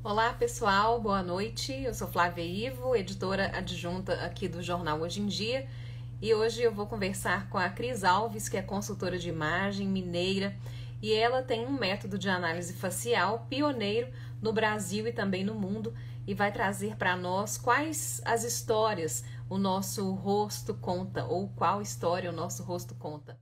Olá, pessoal, boa noite. Eu sou Flávia Ivo, editora adjunta aqui do jornal Hoje em Dia, e hoje eu vou conversar com a Cris Alves, que é consultora de imagem mineira, e ela tem um método de análise facial pioneiro no Brasil e também no mundo, e vai trazer para nós quais as histórias o nosso rosto conta, ou qual história o nosso rosto conta.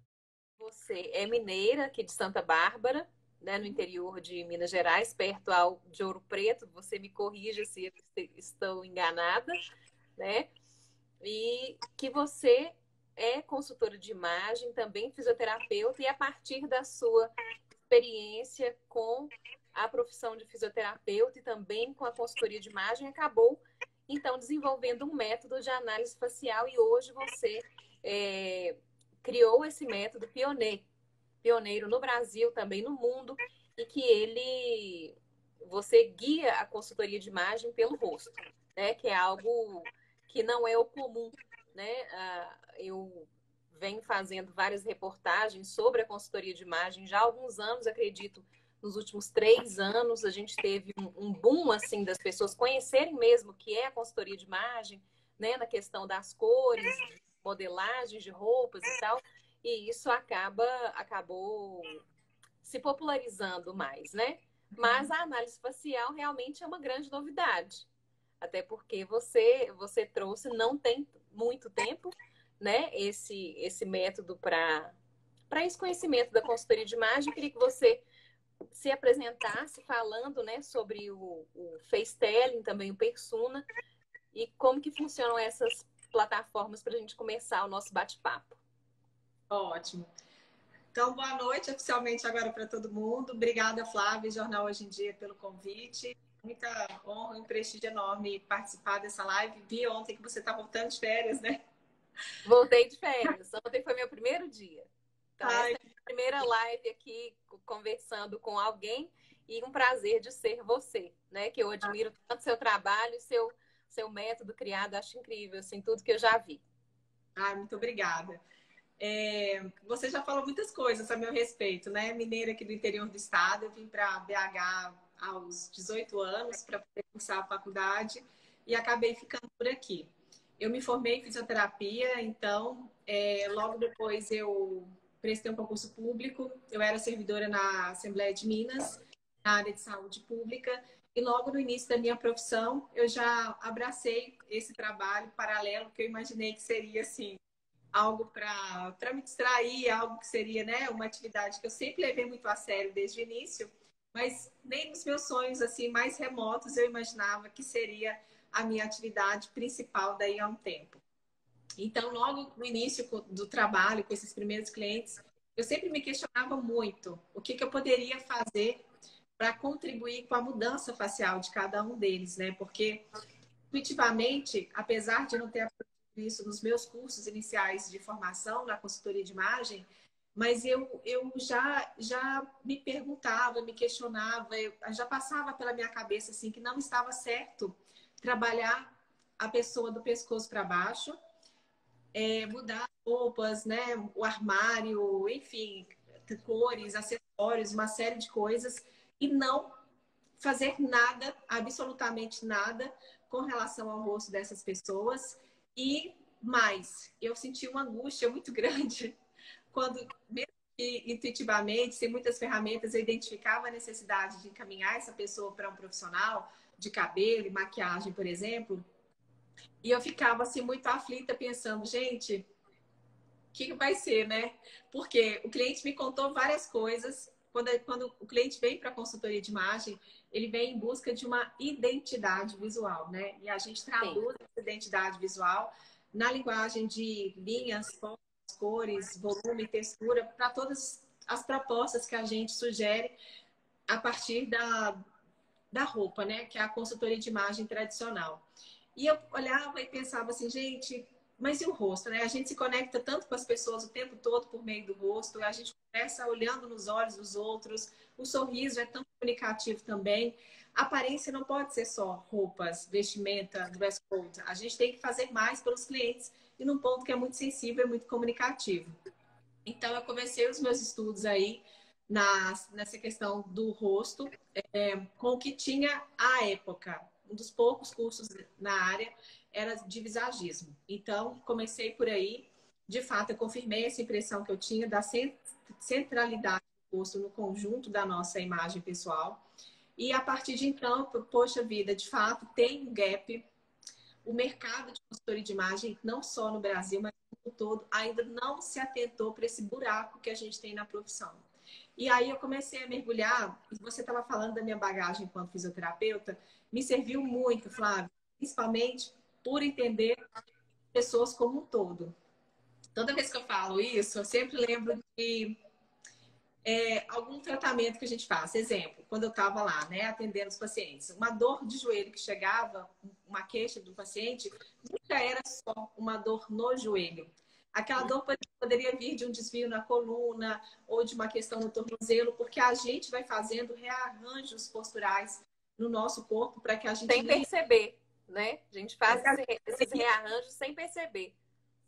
Você é mineira, aqui de Santa Bárbara, né, no interior de Minas Gerais, perto de Ouro Preto. Você me corrija se eu estou enganada, né? E que você é consultora de imagem, também fisioterapeuta, e a partir da sua experiência com a profissão de fisioterapeuta e também com a consultoria de imagem, acabou então desenvolvendo um método de análise facial e hoje você é, criou esse método pioneiro no Brasil, também no mundo, e que você guia a consultoria de imagem pelo rosto, né? Que é algo que não é o comum, né? Eu venho fazendo várias reportagens sobre a consultoria de imagem já há alguns anos, acredito, nos últimos 3 anos a gente teve um boom assim das pessoas conhecerem mesmo o que é a consultoria de imagem, né? Na questão das cores, de modelagens de roupas e tal. E isso acabou se popularizando mais, né? Mas a análise facial realmente é uma grande novidade. Até porque você trouxe, não tem muito tempo, né? Esse método para esse conhecimento da consultoria de imagem. Eu queria que você se apresentasse falando, né, sobre o FaceTelling, também o Persona, e como que funcionam essas plataformas para a gente começar o nosso bate-papo. Ótimo. Então, boa noite oficialmente agora para todo mundo. Obrigada, Flávia, e Jornal Hoje em Dia, pelo convite. Muita honra e um prestígio enorme participar dessa live. Vi ontem que você está voltando de férias, né? Voltei de férias. Ontem foi meu primeiro dia. Então, essa Ai, é a minha primeira live aqui conversando com alguém e um prazer de ser você, né? Que eu admiro tanto seu trabalho e seu método criado, acho incrível, assim, tudo que eu já vi. muito obrigada. Você já falou muitas coisas a meu respeito, né? Mineira aqui do interior do estado. Eu vim para BH aos 18 anos para poder cursar a faculdade e acabei ficando por aqui. Eu me formei em fisioterapia, então logo depois eu prestei um concurso público. Eu era servidora na Assembleia de Minas, na área de saúde pública, e logo no início da minha profissão eu já abracei esse trabalho paralelo que eu imaginei que seria assim algo para me distrair, algo que seria, né, uma atividade que eu sempre levei muito a sério desde o início, mas nem nos meus sonhos assim mais remotos eu imaginava que seria a minha atividade principal daí a um tempo. Então, logo no início do trabalho com esses primeiros clientes, eu sempre me questionava muito o que eu poderia fazer para contribuir com a mudança facial de cada um deles, né? Porque intuitivamente, apesar de não ter aprendido isso nos meus cursos iniciais de formação na consultoria de imagem, mas eu já me perguntava, me questionava, eu já passava pela minha cabeça assim que não estava certo trabalhar a pessoa do pescoço para baixo, mudar roupas, né, o armário, enfim, cores, acessórios, uma série de coisas e não fazer nada, absolutamente nada, com relação ao rosto dessas pessoas. E mais, eu senti uma angústia muito grande quando, mesmo que intuitivamente, sem muitas ferramentas, eu identificava a necessidade de encaminhar essa pessoa para um profissional de cabelo e maquiagem, por exemplo. E eu ficava assim muito aflita, pensando, gente, o que vai ser, né? Porque o cliente me contou várias coisas. Quando o cliente vem para a consultoria de imagem, ele vem em busca de uma identidade visual, né? E a gente Sim. traduz essa identidade visual na linguagem de linhas, formas, cores, volume, textura, para todas as propostas que a gente sugere a partir da roupa, né? Que é a consultoria de imagem tradicional. E eu olhava e pensava assim, gente, mas e o rosto, né? A gente se conecta tanto com as pessoas o tempo todo por meio do rosto, a gente conversa olhando nos olhos dos outros, o sorriso é tão comunicativo também. A aparência não pode ser só roupas, vestimenta, dress code. A gente tem que fazer mais pelos clientes e num ponto que é muito sensível e muito comunicativo. Então, eu comecei os meus estudos aí nessa questão do rosto, com o que tinha à época. Um dos poucos cursos na área era de visagismo. Então, comecei por aí. De fato, eu confirmei essa impressão que eu tinha da centralidade do rosto no conjunto da nossa imagem pessoal. E a partir de então, poxa vida, de fato, tem um gap. O mercado de consultoria de imagem, não só no Brasil, mas no mundo todo, ainda não se atentou para esse buraco que a gente tem na profissão. E aí eu comecei a mergulhar, e você estava falando da minha bagagem enquanto fisioterapeuta, me serviu muito, Flávia, principalmente por entender pessoas como um todo. Toda vez que eu falo isso, eu sempre lembro de algum tratamento que a gente faz. Exemplo, quando eu estava lá, né, atendendo os pacientes, uma dor de joelho que chegava, uma queixa do paciente, nunca era só uma dor no joelho. Aquela dor poderia vir de um desvio na coluna ou de uma questão no tornozelo, porque a gente vai fazendo rearranjos posturais no nosso corpo para que a gente... Sem perceber, né? A gente faz esses rearranjos sem perceber.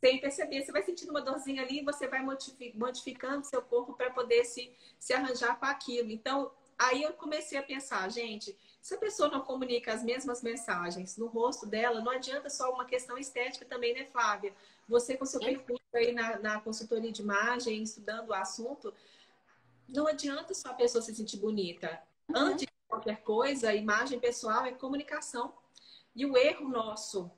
Sem perceber, você vai sentindo uma dorzinha ali e você vai modificando seu corpo para poder se arranjar com aquilo. Então, aí eu comecei a pensar, gente, se a pessoa não comunica as mesmas mensagens no rosto dela, não adianta só uma questão estética também, né, Flávia? Você com seu percurso aí na consultoria de imagem, estudando o assunto, não adianta só a pessoa se sentir bonita. Antes de qualquer coisa, a imagem pessoal é comunicação. E o erro nosso,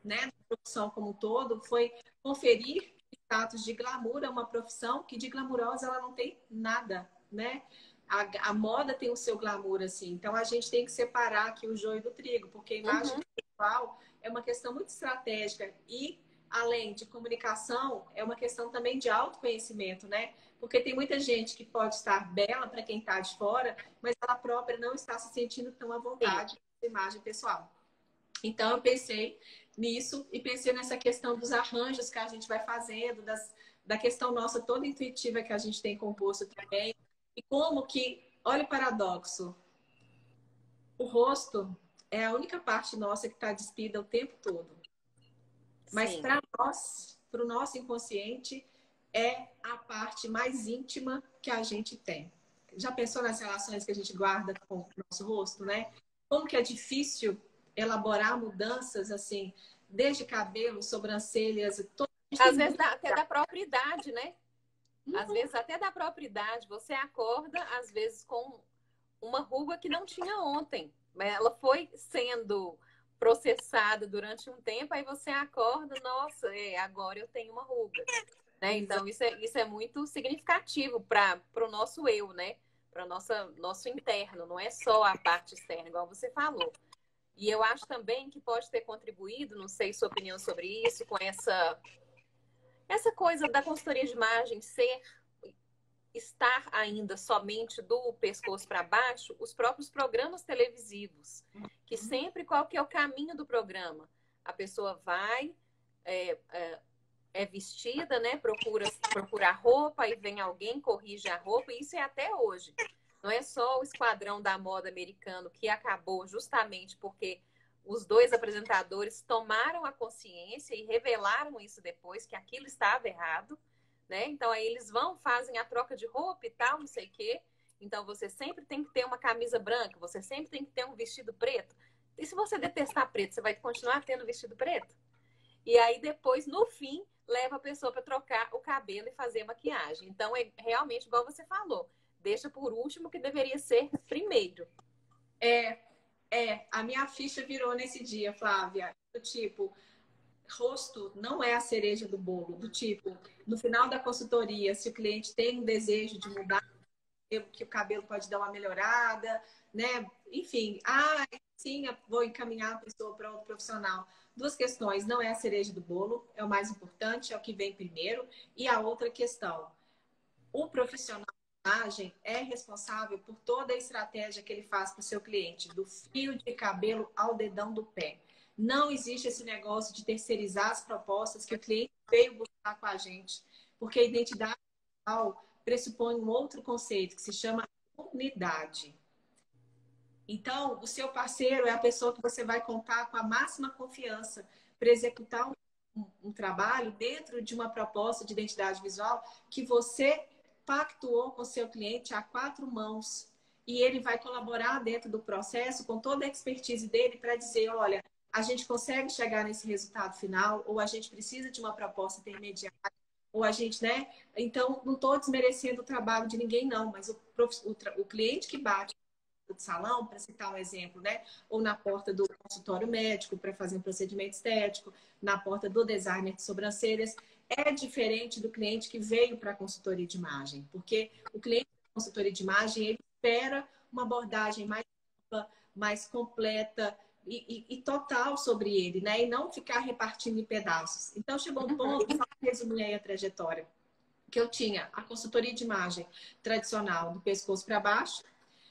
né, na profissão como um todo, foi conferir status de glamour a uma profissão que de glamurosa ela não tem nada, né? A moda tem o seu glamour, assim. Então, a gente tem que separar aqui o joio do trigo, porque a imagem pessoal é uma questão muito estratégica e, além de comunicação, é uma questão também de autoconhecimento, né? Porque tem muita gente que pode estar bela para quem está de fora, mas ela própria não está se sentindo tão à vontade com a imagem pessoal. Então, eu pensei nisso e pensei nessa questão dos arranjos que a gente vai fazendo, da questão nossa toda intuitiva que a gente tem composto também. E como que, olha o paradoxo, o rosto é a única parte nossa que está despida o tempo todo. Mas para nós, para o nosso inconsciente, é a parte mais íntima que a gente tem. Já pensou nas relações que a gente guarda com o nosso rosto, né? Como que é difícil elaborar mudanças, assim, desde cabelo, sobrancelhas, todo... Às vezes até da própria idade, né? Às vezes até da própria idade. Você acorda, às vezes, com uma ruga que não tinha ontem. Ela foi sendo processada durante um tempo, aí você acorda, nossa, agora eu tenho uma ruga. Né? Então, isso é muito significativo para o nosso eu, né? Para o nosso interno, não é só a parte externa, igual você falou. E eu acho também que pode ter contribuído, não sei sua opinião sobre isso, com essa coisa da consultoria de imagem estar ainda somente do pescoço para baixo, os próprios programas televisivos, que sempre qual que é o caminho do programa? A pessoa vai, é vestida, né? Procura roupa, e vem alguém, corrige a roupa, e isso é até hoje. Não é só o Esquadrão da Moda americano que acabou justamente porque os dois apresentadores tomaram a consciência e revelaram isso depois, que aquilo estava errado, né? Então, aí eles fazem a troca de roupa e tal, não sei o quê. Então, você sempre tem que ter uma camisa branca, você sempre tem que ter um vestido preto. E se você detestar preto, você vai continuar tendo vestido preto? E aí, depois, no fim, leva a pessoa para trocar o cabelo e fazer maquiagem. Então, é realmente, igual você falou, deixa por último que deveria ser primeiro. A minha ficha virou nesse dia, Flávia. Do tipo, rosto não é a cereja do bolo. Do tipo, no final da consultoria, se o cliente tem um desejo de mudar, que o cabelo pode dar uma melhorada, né? Enfim, sim, eu vou encaminhar a pessoa para outro profissional. Duas questões, não é a cereja do bolo, é o mais importante, é o que vem primeiro. E a outra questão, o profissional de imagem é responsável por toda a estratégia que ele faz para o seu cliente, do fio de cabelo ao dedão do pé. Não existe esse negócio de terceirizar as propostas que o cliente veio buscar com a gente, porque a identidade visual pressupõe um outro conceito que se chama unidade. Então, o seu parceiro é a pessoa que você vai contar com a máxima confiança para executar um trabalho dentro de uma proposta de identidade visual que você pactuou com seu cliente a quatro mãos e ele vai colaborar dentro do processo com toda a expertise dele para dizer, olha, a gente consegue chegar nesse resultado final ou a gente precisa de uma proposta intermediária ou a gente, né? Então, não estou desmerecendo o trabalho de ninguém, não, mas o cliente que bate do salão, para citar um exemplo, né? Ou na porta do consultório médico para fazer um procedimento estético, na porta do designer de sobrancelhas, é diferente do cliente que veio para a consultoria de imagem, porque o cliente da consultoria de imagem ele espera uma abordagem mais ampla, mais completa e total sobre ele, né? E não ficar repartindo em pedaços. Então chegou um ponto, só para resumir aí a trajetória, que eu tinha a consultoria de imagem tradicional do pescoço para baixo,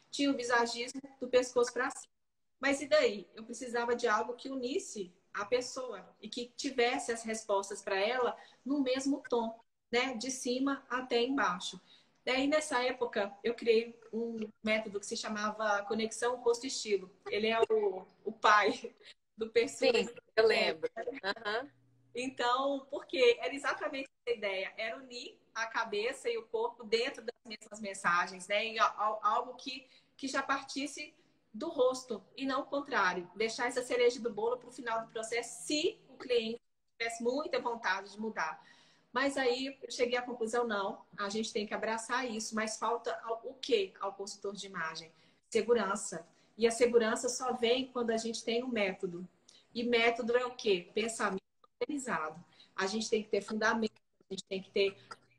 tinha o visagismo do pescoço para cima. Mas e daí? Eu precisava de algo que unisse a pessoa e que tivesse as respostas para ela no mesmo tom, né? De cima até embaixo. Daí, nessa época, eu criei um método que se chamava Conexão Rosto-Estilo. Ele é o pai do Persuna. Sim, eu lembro. Aham. Então, porque era exatamente essa ideia, era unir a cabeça e o corpo dentro das mesmas mensagens, né? E algo que já partisse do rosto e não o contrário, deixar essa cereja do bolo para o final do processo, se o cliente tivesse muita vontade de mudar. Mas aí eu cheguei à conclusão, não, a gente tem que abraçar isso, mas falta o quê ao consultor de imagem? Segurança. E a segurança só vem quando a gente tem um método. E método é o quê? Pensamento organizado. A gente tem que ter fundamento, a gente tem que ter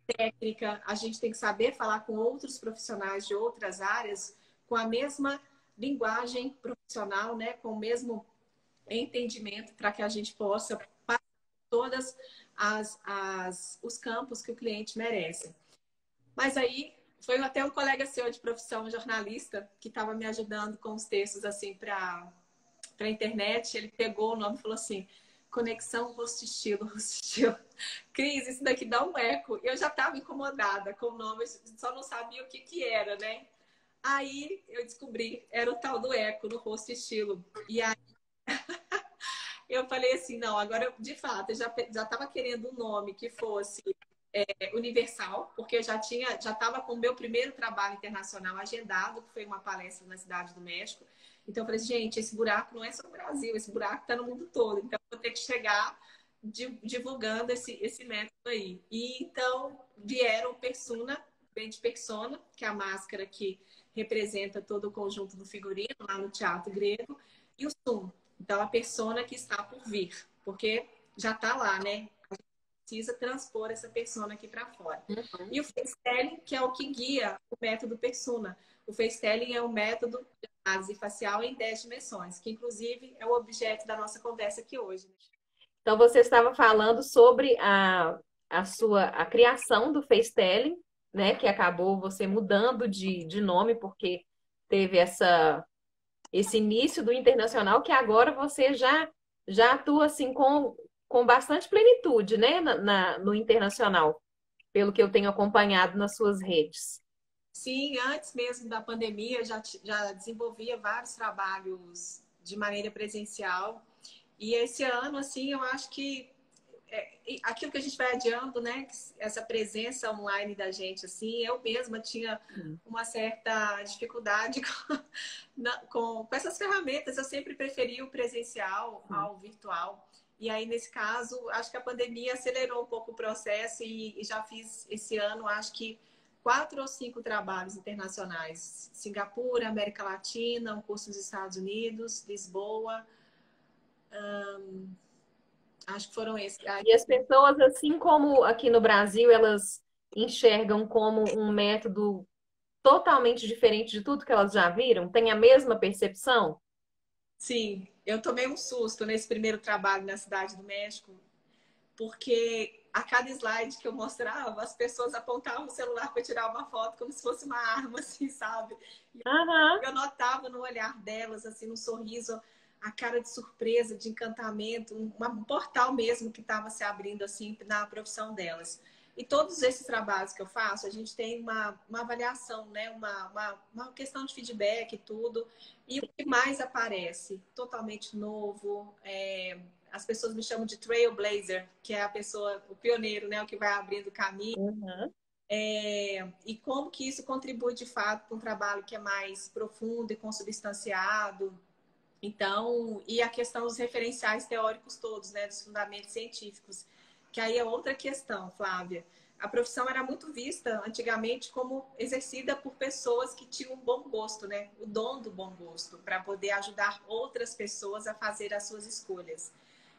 técnica, a gente tem que saber falar com outros profissionais de outras áreas com a mesma linguagem profissional, né? Com o mesmo entendimento para que a gente possa passar todas os campos que o cliente merece. Mas aí foi até um colega seu de profissão, jornalista, que estava me ajudando com os textos assim para a internet. Ele pegou o nome e falou assim: Conexão rosto-estilo, rosto-estilo. Cris, isso daqui dá um eco. Eu já estava incomodada com o nome, só não sabia o que que era, né? Aí eu descobri, era o tal do eco no rosto-estilo. E aí eu falei assim, não, agora de fato, eu já estava querendo um nome que fosse universal, porque eu já estava com o meu primeiro trabalho internacional agendado, que foi uma palestra na Cidade do México. Então eu falei assim, gente, esse buraco não é só no Brasil, esse buraco está no mundo todo. Então eu vou ter que chegar divulgando esse método aí. E então vieram o Persona, vem de Persona, que é a máscara que representa todo o conjunto do figurino lá no teatro grego, e o Sum. Então a persona que está por vir, porque já está lá, né? Precisa transpor essa persona aqui para fora. Uhum. E o face-telling, que é o que guia o método persona. O face-telling é um método de análise facial em 10 dimensões, que inclusive é o objeto da nossa conversa aqui hoje. Então você estava falando sobre a criação do FaceTelling, né? Que acabou você mudando de nome porque teve esse início do internacional que agora você já atua assim com bastante plenitude, né? No internacional, pelo que eu tenho acompanhado nas suas redes. Sim, antes mesmo da pandemia, já desenvolvia vários trabalhos de maneira presencial. E esse ano, assim, eu acho que aquilo que a gente vai adiando, né? Essa presença online da gente, assim, eu mesma tinha uma certa dificuldade com essas ferramentas. Eu sempre preferi o presencial ao virtual. E aí, nesse caso, acho que a pandemia acelerou um pouco o processo e já fiz esse ano, acho que 4 ou 5 trabalhos internacionais. Singapura, América Latina, um curso nos Estados Unidos, Lisboa. Acho que foram esses. E as pessoas, assim como aqui no Brasil, elas enxergam como um método totalmente diferente de tudo que elas já viram? Tem a mesma percepção? Sim, eu tomei um susto nesse primeiro trabalho na Cidade do México, porque a cada slide que eu mostrava, as pessoas apontavam o celular para tirar uma foto como se fosse uma arma, assim, sabe? Aham. Eu notava no olhar delas, assim, no sorriso, a cara de surpresa, de encantamento, um portal mesmo que estava se abrindo, assim, na profissão delas. E todos esses trabalhos que eu faço, a gente tem uma avaliação, né? Uma questão de feedback e tudo. E o que mais aparece? Totalmente novo. As pessoas me chamam de trailblazer, que é a pessoa, o pioneiro, né? O que vai abrindo caminho. Uhum. e como que isso contribui de fato para um trabalho que é mais profundo e consubstanciado. Então, e a questão dos referenciais teóricos todos, né, dos fundamentos científicos, que aí é outra questão, Flávia. A profissão era muito vista antigamente como exercida por pessoas que tinham um bom gosto, né? O dom do bom gosto, para poder ajudar outras pessoas a fazer as suas escolhas.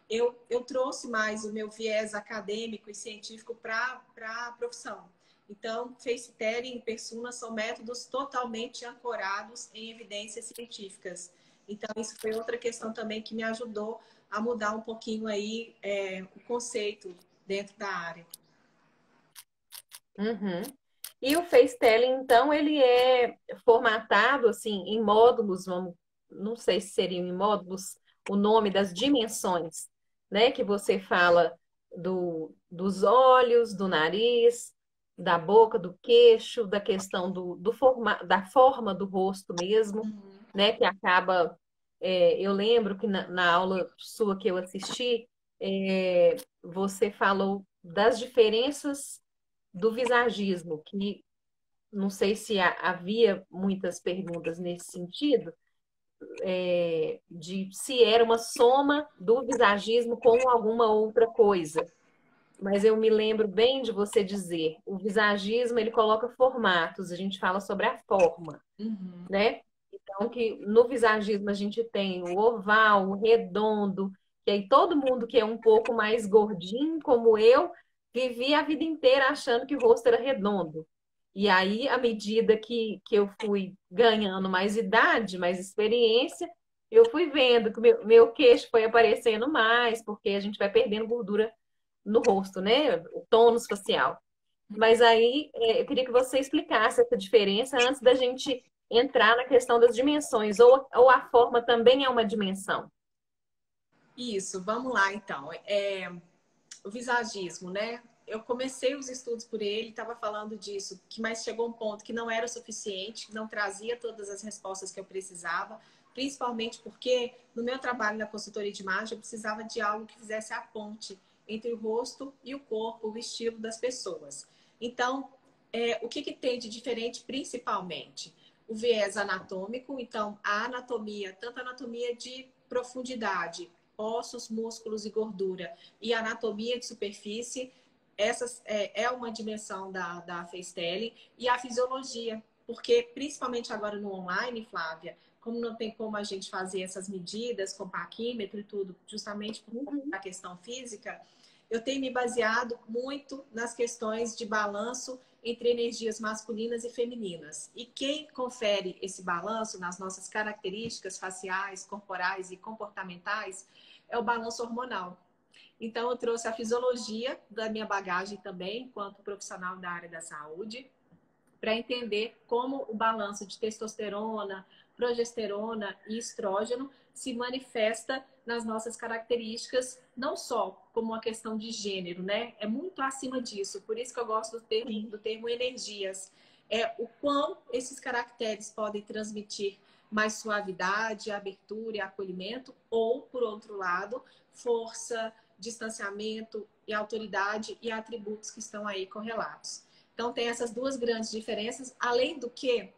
Eu trouxe mais o meu viés acadêmico e científico para a profissão. Então, face-telling e persona são métodos totalmente ancorados em evidências científicas. Então, isso foi outra questão também que me ajudou a mudar um pouquinho aí o conceito dentro da área. Uhum. E o FaceTelling, então, ele é formatado assim em módulos, vamos, não sei se seriam em módulos, o nome das dimensões, né? Que você fala dos olhos, do nariz, da boca, do queixo, da questão da forma do rosto mesmo, né? Que acaba. Eu lembro que na aula sua que eu assisti, você falou das diferenças do visagismo, que não sei se havia muitas perguntas nesse sentido, de se era uma soma do visagismo com alguma outra coisa. Mas eu me lembro bem de você dizer, o visagismo ele coloca formatos, a gente fala sobre a forma, Uhum. né? Então que no visagismo a gente tem o oval, o redondo, que aí todo mundo que é um pouco mais gordinho, como eu, vivia a vida inteira achando que o rosto era redondo. E aí, à medida que eu fui ganhando mais idade, mais experiência, eu fui vendo que meu queixo foi aparecendo mais, porque a gente vai perdendo gordura no rosto, né? O tônus facial. Mas aí eu queria que você explicasse essa diferença antes da gente entrar na questão das dimensões, ou a forma também é uma dimensão. Isso, vamos lá então. O visagismo, né? Eu comecei os estudos por ele, estava falando disso, mas chegou um ponto que não era o suficiente, que não trazia todas as respostas que eu precisava, principalmente porque no meu trabalho na consultoria de imagem eu precisava de algo que fizesse a ponte entre o rosto e o corpo, o estilo das pessoas. Então, o que tem de diferente principalmente? O viés anatômico, então a anatomia, tanto a anatomia de profundidade, ossos, músculos e gordura, e anatomia de superfície, essa é uma dimensão da FaceTele, e a fisiologia, porque principalmente agora no online, Flávia, como não tem como a gente fazer essas medidas com paquímetro e tudo, justamente por conta Uhum. da questão física, eu tenho me baseado muito nas questões de balanço entre energias masculinas e femininas. E quem confere esse balanço nas nossas características faciais, corporais e comportamentais é o balanço hormonal. Então, eu trouxe a fisiologia da minha bagagem também, enquanto profissional da área da saúde, para entender como o balanço de testosterona, progesterona e estrógeno se manifesta nas nossas características, não só como uma questão de gênero, né? É muito acima disso. Por isso que eu gosto do termo energias. É o quão esses caracteres podem transmitir mais suavidade, abertura e acolhimento, ou, por outro lado, força, distanciamento e autoridade e atributos que estão aí correlatos. Então, tem essas duas grandes diferenças, além do que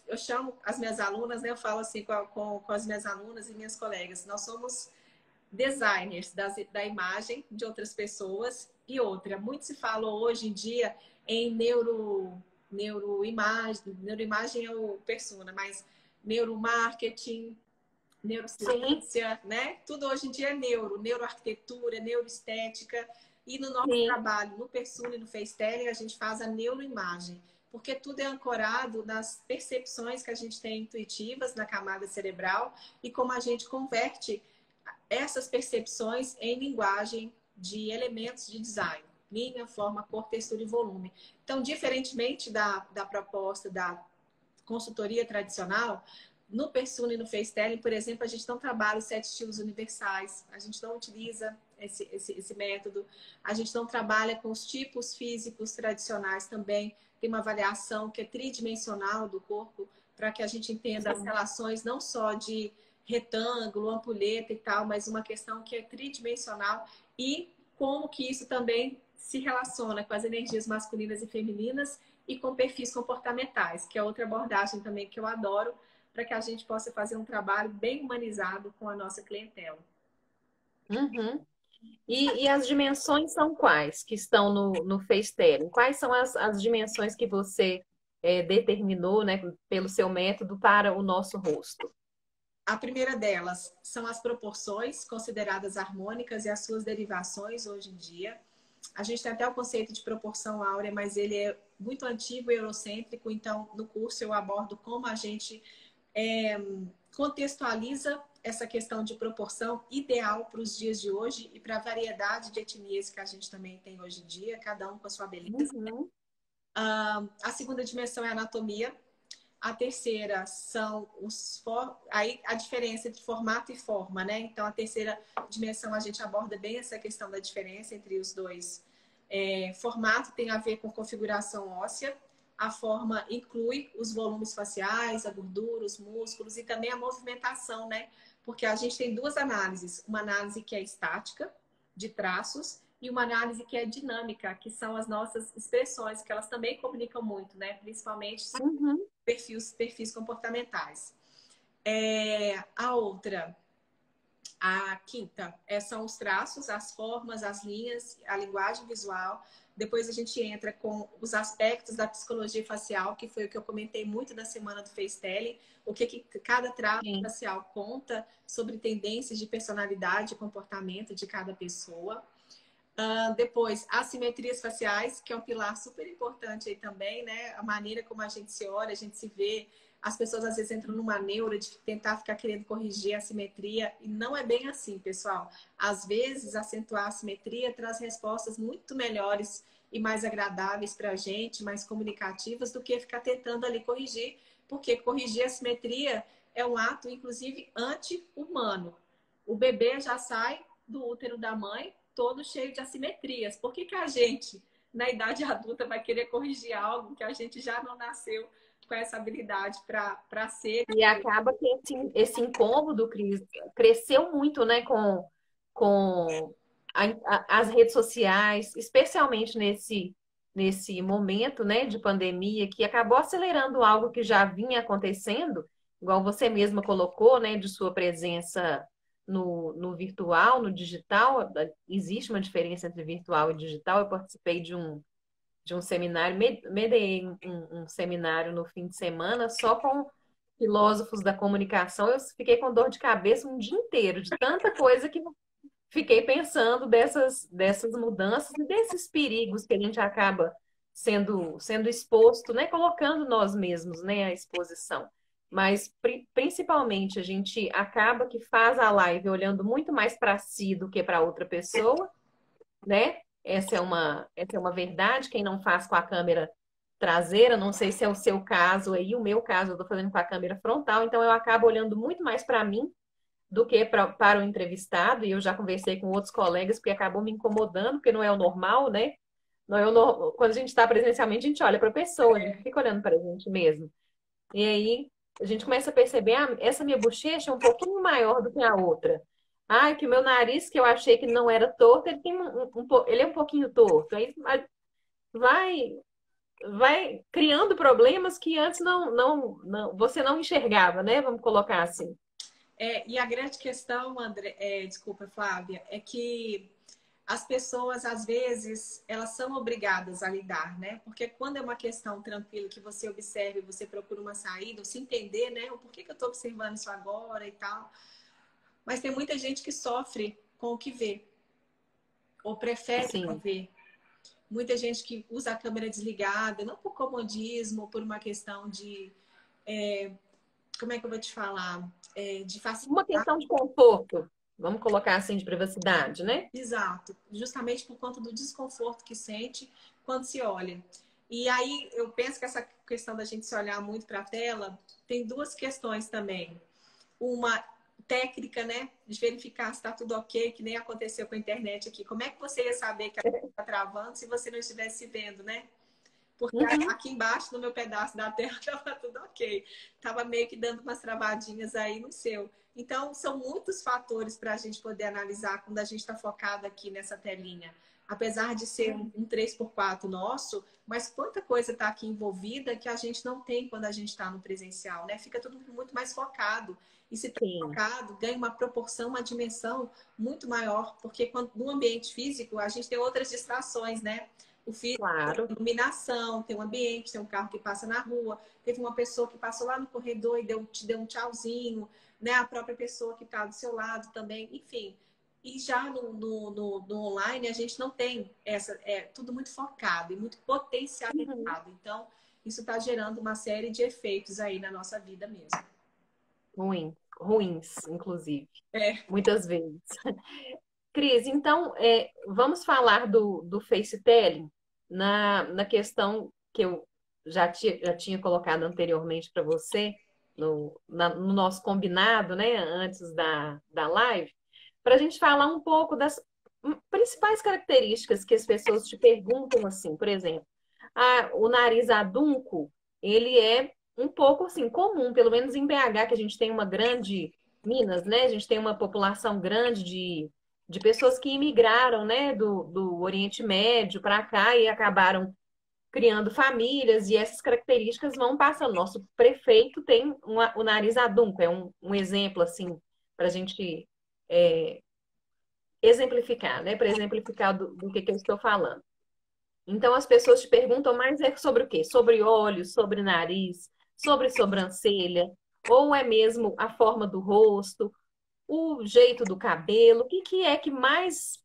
eu chamo as minhas alunas, né, eu falo assim com as minhas alunas e minhas colegas, nós somos designers da imagem de outras pessoas e outra. Muito se fala hoje em dia em neuroimagem, neuroimagem é o persona, mas neuromarketing, Sim, neurociência, né? Tudo hoje em dia é neuroarquitetura, neuroestética. E no nosso sim. trabalho, no Persona e no FaceTele, a gente faz a neuroimagem, porque tudo é ancorado nas percepções que a gente tem intuitivas na camada cerebral e como a gente converte essas percepções em linguagem de elementos de design. Linha, forma, cor, textura e volume. Então, diferentemente da proposta da consultoria tradicional, no Persona e no FaceTelling, por exemplo, a gente não trabalha os 7 estilos universais, a gente não utiliza esse método, a gente não trabalha com os tipos físicos tradicionais também, tem uma avaliação que é tridimensional do corpo, para que a gente entenda as relações não só de retângulo, ampulheta e tal, mas uma questão que é tridimensional e como que isso também se relaciona com as energias masculinas e femininas e com perfis comportamentais, que é outra abordagem também que eu adoro, para que a gente possa fazer um trabalho bem humanizado com a nossa clientela. Uhum. E as dimensões são quais que estão no FaceTele? Quais são as dimensões que você determinou, né, pelo seu método para o nosso rosto? A primeira delas são as proporções consideradas harmônicas e as suas derivações hoje em dia. A gente tem até o conceito de proporção áurea, mas ele é muito antigo e eurocêntrico, então no curso eu abordo como a gente contextualiza essa questão de proporção ideal para os dias de hoje e para a variedade de etnias que a gente também tem hoje em dia, cada um com a sua beleza. Uhum. A segunda dimensão é a anatomia. A terceira são aí a diferença entre formato e forma, né? Então, a terceira dimensão a gente aborda bem essa questão da diferença entre os dois. Formato tem a ver com configuração óssea. A forma inclui os volumes faciais, a gordura, os músculos e também a movimentação, né? Porque a gente tem duas análises. Uma análise que é estática, de traços, e uma análise que é dinâmica, que são as nossas expressões, que elas também comunicam muito, né? Principalmente Uhum. perfis comportamentais. A outra, a quinta, são os traços, as formas, as linhas, a linguagem visual. Depois a gente entra com os aspectos da psicologia facial, que foi o que eu comentei muito na semana do FaceTele, o que cada traço Sim. facial conta sobre tendências de personalidade e comportamento de cada pessoa. Depois, assimetrias faciais, que é um pilar super importante aí também, né? A maneira como a gente se olha, a gente se vê. As pessoas às vezes entram numa neura de tentar ficar querendo corrigir a assimetria, e não é bem assim, pessoal. Às vezes, acentuar a assimetria traz respostas muito melhores e mais agradáveis para a gente, mais comunicativas, do que ficar tentando ali corrigir, porque corrigir a assimetria é um ato, inclusive, anti-humano. O bebê já sai do útero da mãe todo cheio de assimetrias. Por que a gente, na idade adulta, vai querer corrigir algo que a gente já não nasceu com essa habilidade para ser? E acaba que esse incômodo, Cris, cresceu muito, né, com as redes sociais, especialmente nesse momento, né, de pandemia, que acabou acelerando algo que já vinha acontecendo, igual você mesma colocou, né, de sua presença no virtual, no digital. Existe uma diferença entre virtual e digital. Eu participei de um seminário, mediei um seminário no fim de semana só com filósofos da comunicação. Eu fiquei com dor de cabeça um dia inteiro, de tanta coisa que fiquei pensando dessas mudanças e desses perigos que a gente acaba sendo exposto, né? Colocando nós mesmos, né, à exposição. Mas principalmente a gente acaba que faz a live olhando muito mais para si do que para outra pessoa, né? Essa é uma verdade. Quem não faz com a câmera traseira, não sei se é o seu caso aí, o meu caso, eu estou fazendo com a câmera frontal, então eu acabo olhando muito mais para mim do que para o entrevistado, e eu já conversei com outros colegas, porque acabou me incomodando, porque não é o normal, né? Não é quando a gente está presencialmente, a gente olha para a pessoa, a gente fica olhando para a gente mesmo. E aí a gente começa a perceber, essa minha bochecha é um pouquinho maior do que a outra. Ah, que o meu nariz, que eu achei que não era torto, ele tem ele é um pouquinho torto. Aí vai, vai criando problemas que antes você não enxergava, né? Vamos colocar assim. E a grande questão, desculpa, Flávia, é que as pessoas, às vezes, elas são obrigadas a lidar, né? Porque quando é uma questão tranquila, que você observa e você procura uma saída, você entender, né? O porquê que eu estou observando isso agora e tal. Mas tem muita gente que sofre com o que vê, ou prefere não Sim. ver. Muita gente que usa a câmera desligada, não por comodismo, por uma questão de... como é que eu vou te falar? De Uma facilidade. questão de conforto, vamos colocar assim, de privacidade, né? Exato. Justamente por conta do desconforto que sente quando se olha. E aí eu penso que essa questão da gente se olhar muito para a tela tem duas questões também. Uma técnica, né? De verificar se está tudo ok, que nem aconteceu com a internet aqui. Como é que você ia saber que a está travando se você não estivesse vendo, né? porque Uhum. aqui embaixo, no meu pedaço da terra, estava tudo ok. Estava meio que dando umas travadinhas aí no seu. Então, são muitos fatores para a gente poder analisar quando a gente está focado aqui nessa telinha. Apesar de ser um 3x4 nosso, mas quanta coisa está aqui envolvida que a gente não tem quando a gente está no presencial, né? Fica tudo muito mais focado. E se está Sim, focado, ganha uma proporção, uma dimensão muito maior, porque quando, no ambiente físico a gente tem outras distrações, né? O físico tem claro. iluminação, tem um ambiente, tem um carro que passa na rua, teve uma pessoa que passou lá no corredor e te deu um tchauzinho, né? A própria pessoa que está do seu lado também, enfim. E já no online a gente não tem essa, é tudo muito focado e muito Uhum. potencializado. Então, isso está gerando uma série de efeitos aí na nossa vida mesmo. Ruins, inclusive, É, muitas vezes. Cris, então, vamos falar do FaceTelling na questão que eu já tinha colocado anteriormente para você, no nosso combinado, né, antes da live, para a gente falar um pouco das principais características que as pessoas te perguntam, assim, por exemplo, o nariz adunco, ele é um pouco, assim, comum, pelo menos em BH, que a gente tem uma grande, Minas, né, a gente tem uma população grande de pessoas que imigraram, né, do Oriente Médio para cá e acabaram criando famílias, e essas características vão passando. Nosso prefeito tem o nariz adunco, é um exemplo, assim, para a gente é, exemplificar, né, para exemplificar do que eu estou falando. Então, as pessoas te perguntam mais sobre o quê? Sobre olhos, sobre nariz, sobre sobrancelha, ou é mesmo a forma do rosto, o jeito do cabelo, o que, que é que mais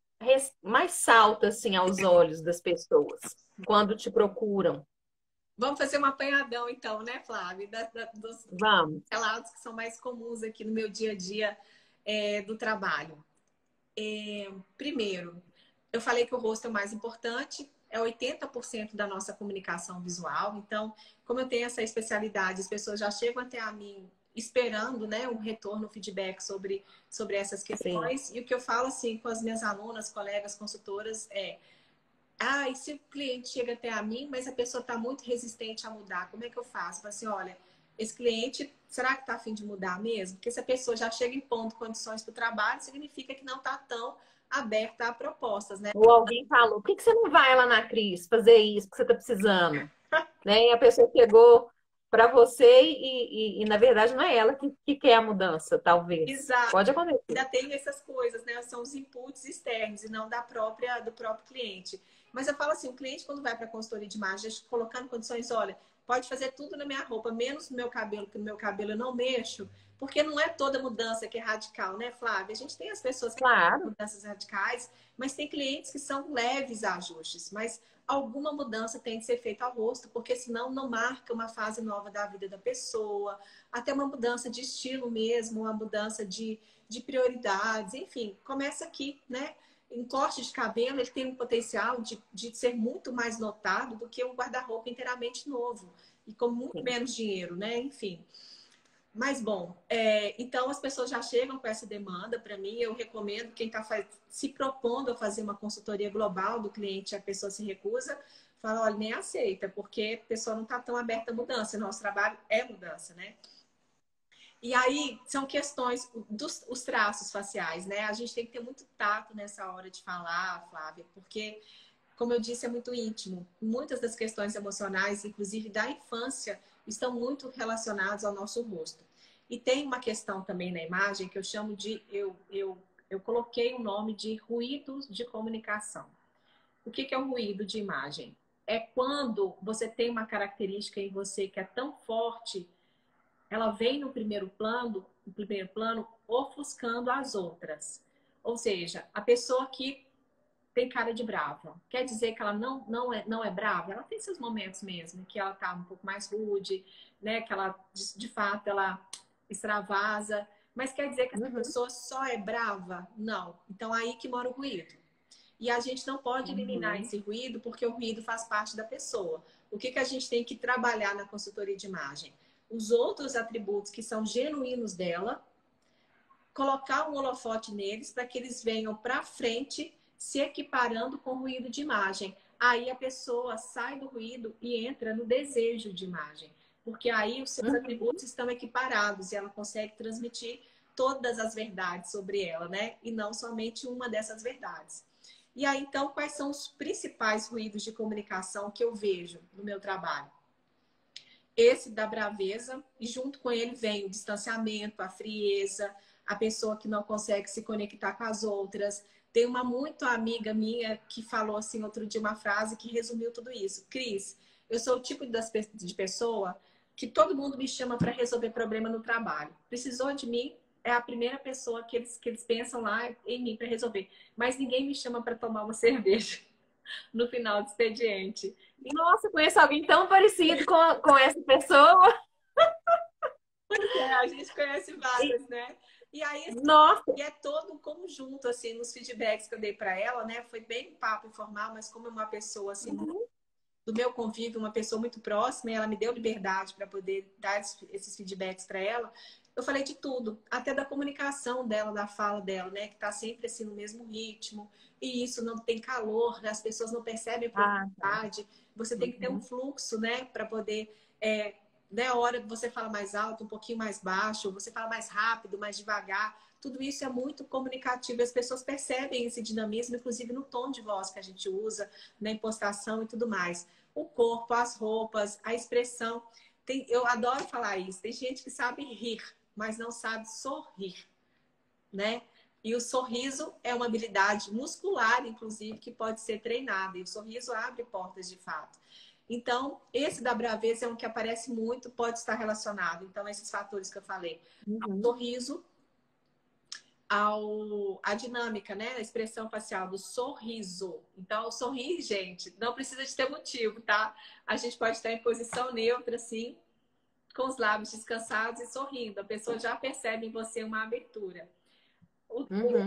salta assim aos olhos das pessoas quando te procuram? vamos fazer um apanhadão então, né, Flávia? Dos Vamos. relatos que são mais comuns aqui no meu dia a dia do trabalho. Primeiro, eu falei que o rosto é o mais importante, é 80% da nossa comunicação visual. Então, como eu tenho essa especialidade, as pessoas já chegam até a mim esperando, né, um retorno, um feedback sobre essas Sim. questões. E o que eu falo assim com as minhas alunas, colegas, consultoras e se o cliente chega até a mim, mas a pessoa está muito resistente a mudar, como é que eu faço? Eu falo assim, olha, esse cliente, será que está a fim de mudar mesmo? Porque se a pessoa já chega em ponto condições para o trabalho, significa que não está tão aberta a propostas, né? Ou alguém falou, por que que você não vai lá na Cris fazer isso que você está precisando? Né? E a pessoa chegou para você e, na verdade não é ela que quer a mudança, talvez. Exato. Pode acontecer. Ainda tem essas coisas, né? São os inputs externos e não do próprio cliente. Mas eu falo assim, o cliente quando vai para a consultoria de imagem, colocando condições, olha, pode fazer tudo na minha roupa, menos no meu cabelo, que no meu cabelo eu não mexo, porque não é toda mudança que é radical, né, Flávia? A gente tem as pessoas que fazem Claro, mudanças radicais, mas tem clientes que são leves ajustes, mas alguma mudança tem que ser feita ao rosto, porque senão não marca uma fase nova da vida da pessoa, até uma mudança de estilo mesmo, uma mudança de prioridades, enfim, começa aqui, né? Em corte de cabelo, ele tem um potencial de ser muito mais notado do que um guarda-roupa inteiramente novo e com muito sim. menos dinheiro, né? Enfim. Mas, bom, então as pessoas já chegam com essa demanda para mim. Eu recomendo quem está se propondo a fazer uma consultoria global do cliente, a pessoa se recusa, fala, olha, nem aceita, porque a pessoa não está tão aberta à mudança. Nosso trabalho é mudança, né? E aí são questões dos os traços faciais, né? A gente tem que ter muito tato nessa hora de falar, Flávia, porque, como eu disse, é muito íntimo. Muitas das questões emocionais, inclusive da infância, estão muito relacionadas ao nosso rosto. E tem uma questão também na imagem que eu chamo de, eu coloquei o nome de ruídos de comunicação. O que é o ruído de imagem? É quando você tem uma característica em você que é tão forte, ela vem no primeiro plano, ofuscando as outras. Ou seja, a pessoa que tem cara de brava, quer dizer que ela não é brava? Ela tem seus momentos mesmo, que ela tá um pouco mais rude, né? Que ela, de fato, ela extravasa. Mas quer dizer que essa Uhum. pessoa só é brava? Não. Então, aí que mora o ruído. E a gente não pode eliminar Uhum. esse ruído, porque o ruído faz parte da pessoa. O que a gente tem que trabalhar na consultoria de imagem? Os outros atributos que são genuínos dela, colocar um holofote neles para que eles venham para frente se equiparando com o ruído de imagem. aí a pessoa sai do ruído e entra no desejo de imagem. Porque aí os seus atributos estão equiparados e ela consegue transmitir todas as verdades sobre ela, né? E não somente uma dessas verdades. E aí, então, quais são os principais ruídos de comunicação que eu vejo no meu trabalho? Esse da braveza, e junto com ele vem o distanciamento, a frieza, a pessoa que não consegue se conectar com as outras. Tem uma muito amiga minha que falou assim outro dia uma frase que resumiu tudo isso. Cris, eu sou o tipo de pessoa que todo mundo me chama para resolver problema no trabalho. Precisou de mim, é a primeira pessoa que eles pensam lá em mim para resolver. Mas ninguém me chama para tomar uma cerveja no final do expediente. Nossa, conheço alguém tão parecido com essa pessoa. A gente conhece várias, né? E aí, assim, Nossa. e é todo um conjunto, assim, nos feedbacks que eu dei para ela, né? Foi bem papo informal, mas como é uma pessoa, assim, do meu convívio, uma pessoa muito próxima, e ela me deu liberdade para poder dar esses feedbacks para ela. Eu falei de tudo, até da comunicação dela, da fala dela, né? Que tá sempre assim no mesmo ritmo, e isso não tem calor, as pessoas não percebem Ah, tá. profundidade. Você tem que ter um fluxo, né? Para poder, né? A hora que você fala mais alto, um pouquinho mais baixo, você fala mais rápido, mais devagar. Tudo isso é muito comunicativo. As pessoas percebem esse dinamismo, inclusive no tom de voz que a gente usa, na impostação e tudo mais. O corpo, as roupas, a expressão. Eu adoro falar isso. Tem gente que sabe rir, mas não sabe sorrir, né? E o sorriso é uma habilidade muscular, inclusive, que pode ser treinada. E o sorriso abre portas de fato. Então, esse da braveza é um que aparece muito, pode estar relacionado. Então, esses fatores que eu falei. O sorriso, a dinâmica, né? A expressão facial do sorriso. Então, sorrir, gente, não precisa de ter motivo, tá? A gente pode estar em posição neutra, assim, com os lábios descansados e sorrindo. A pessoa já percebe em você uma abertura.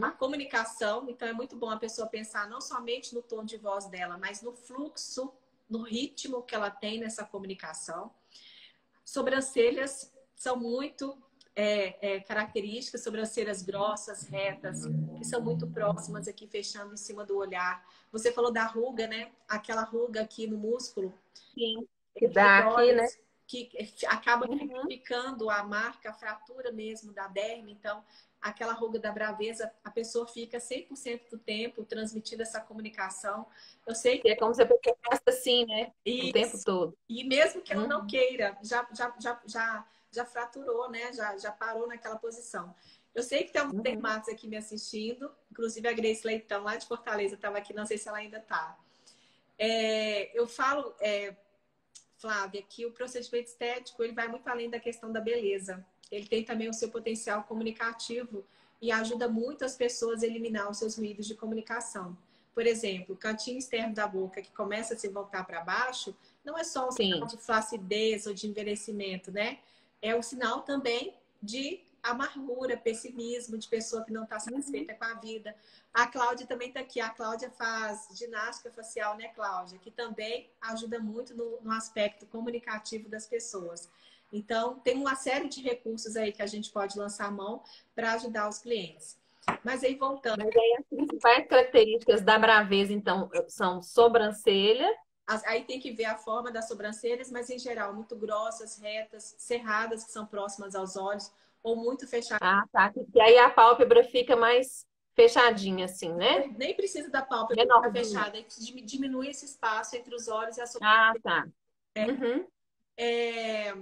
A comunicação, então é muito bom a pessoa pensar não somente no tom de voz dela, mas no fluxo, no ritmo que ela tem nessa comunicação. Sobrancelhas são muito características, sobrancelhas grossas, retas, que são muito próximas aqui, fechando em cima do olhar. Você falou da ruga, né? Aquela ruga aqui no músculo, Sim, que entre os dá aqui, né? olhos, que acaba ficando a marca, a fratura mesmo da derme. Então, aquela ruga da braveza, a pessoa fica 100% do tempo transmitindo essa comunicação. Eu sei Que é que como se a pessoa fosse assim, né? O tempo isso. todo. E mesmo que ela não queira, já fraturou, né? Já parou naquela posição. Eu sei que tem alguns dermatos aqui me assistindo, inclusive a Grace Leitão, lá de Fortaleza, estava aqui, não sei se ela ainda está. Eu falo, Flávia, que o procedimento estético ele vai muito além da questão da beleza. Ele tem também o seu potencial comunicativo e ajuda muito as pessoas a eliminar os seus ruídos de comunicação. Por exemplo, o cantinho externo da boca que começa a se voltar para baixo, não é só um sinal Sim. de flacidez ou de envelhecimento, né? É um sinal também de amargura, pessimismo, de pessoa que não está satisfeita com a vida. A Cláudia também está aqui. A Cláudia faz ginástica facial, né, Cláudia? Que também ajuda muito no aspecto comunicativo das pessoas. Então, tem uma série de recursos aí que a gente pode lançar a mão para ajudar os clientes. Mas aí, voltando. Mas aí as principais características da braveza, então, são sobrancelha. Aí tem que ver a forma das sobrancelhas, mas em geral, muito grossas, retas, cerradas, que são próximas aos olhos, ou muito fechadas. Ah, tá. Que aí a pálpebra fica mais fechadinha, assim, né? Nem precisa da pálpebra ficar Menorzinha. fechada, diminui esse espaço entre os olhos e a sobrancelha. Ah, tá. Uhum. É,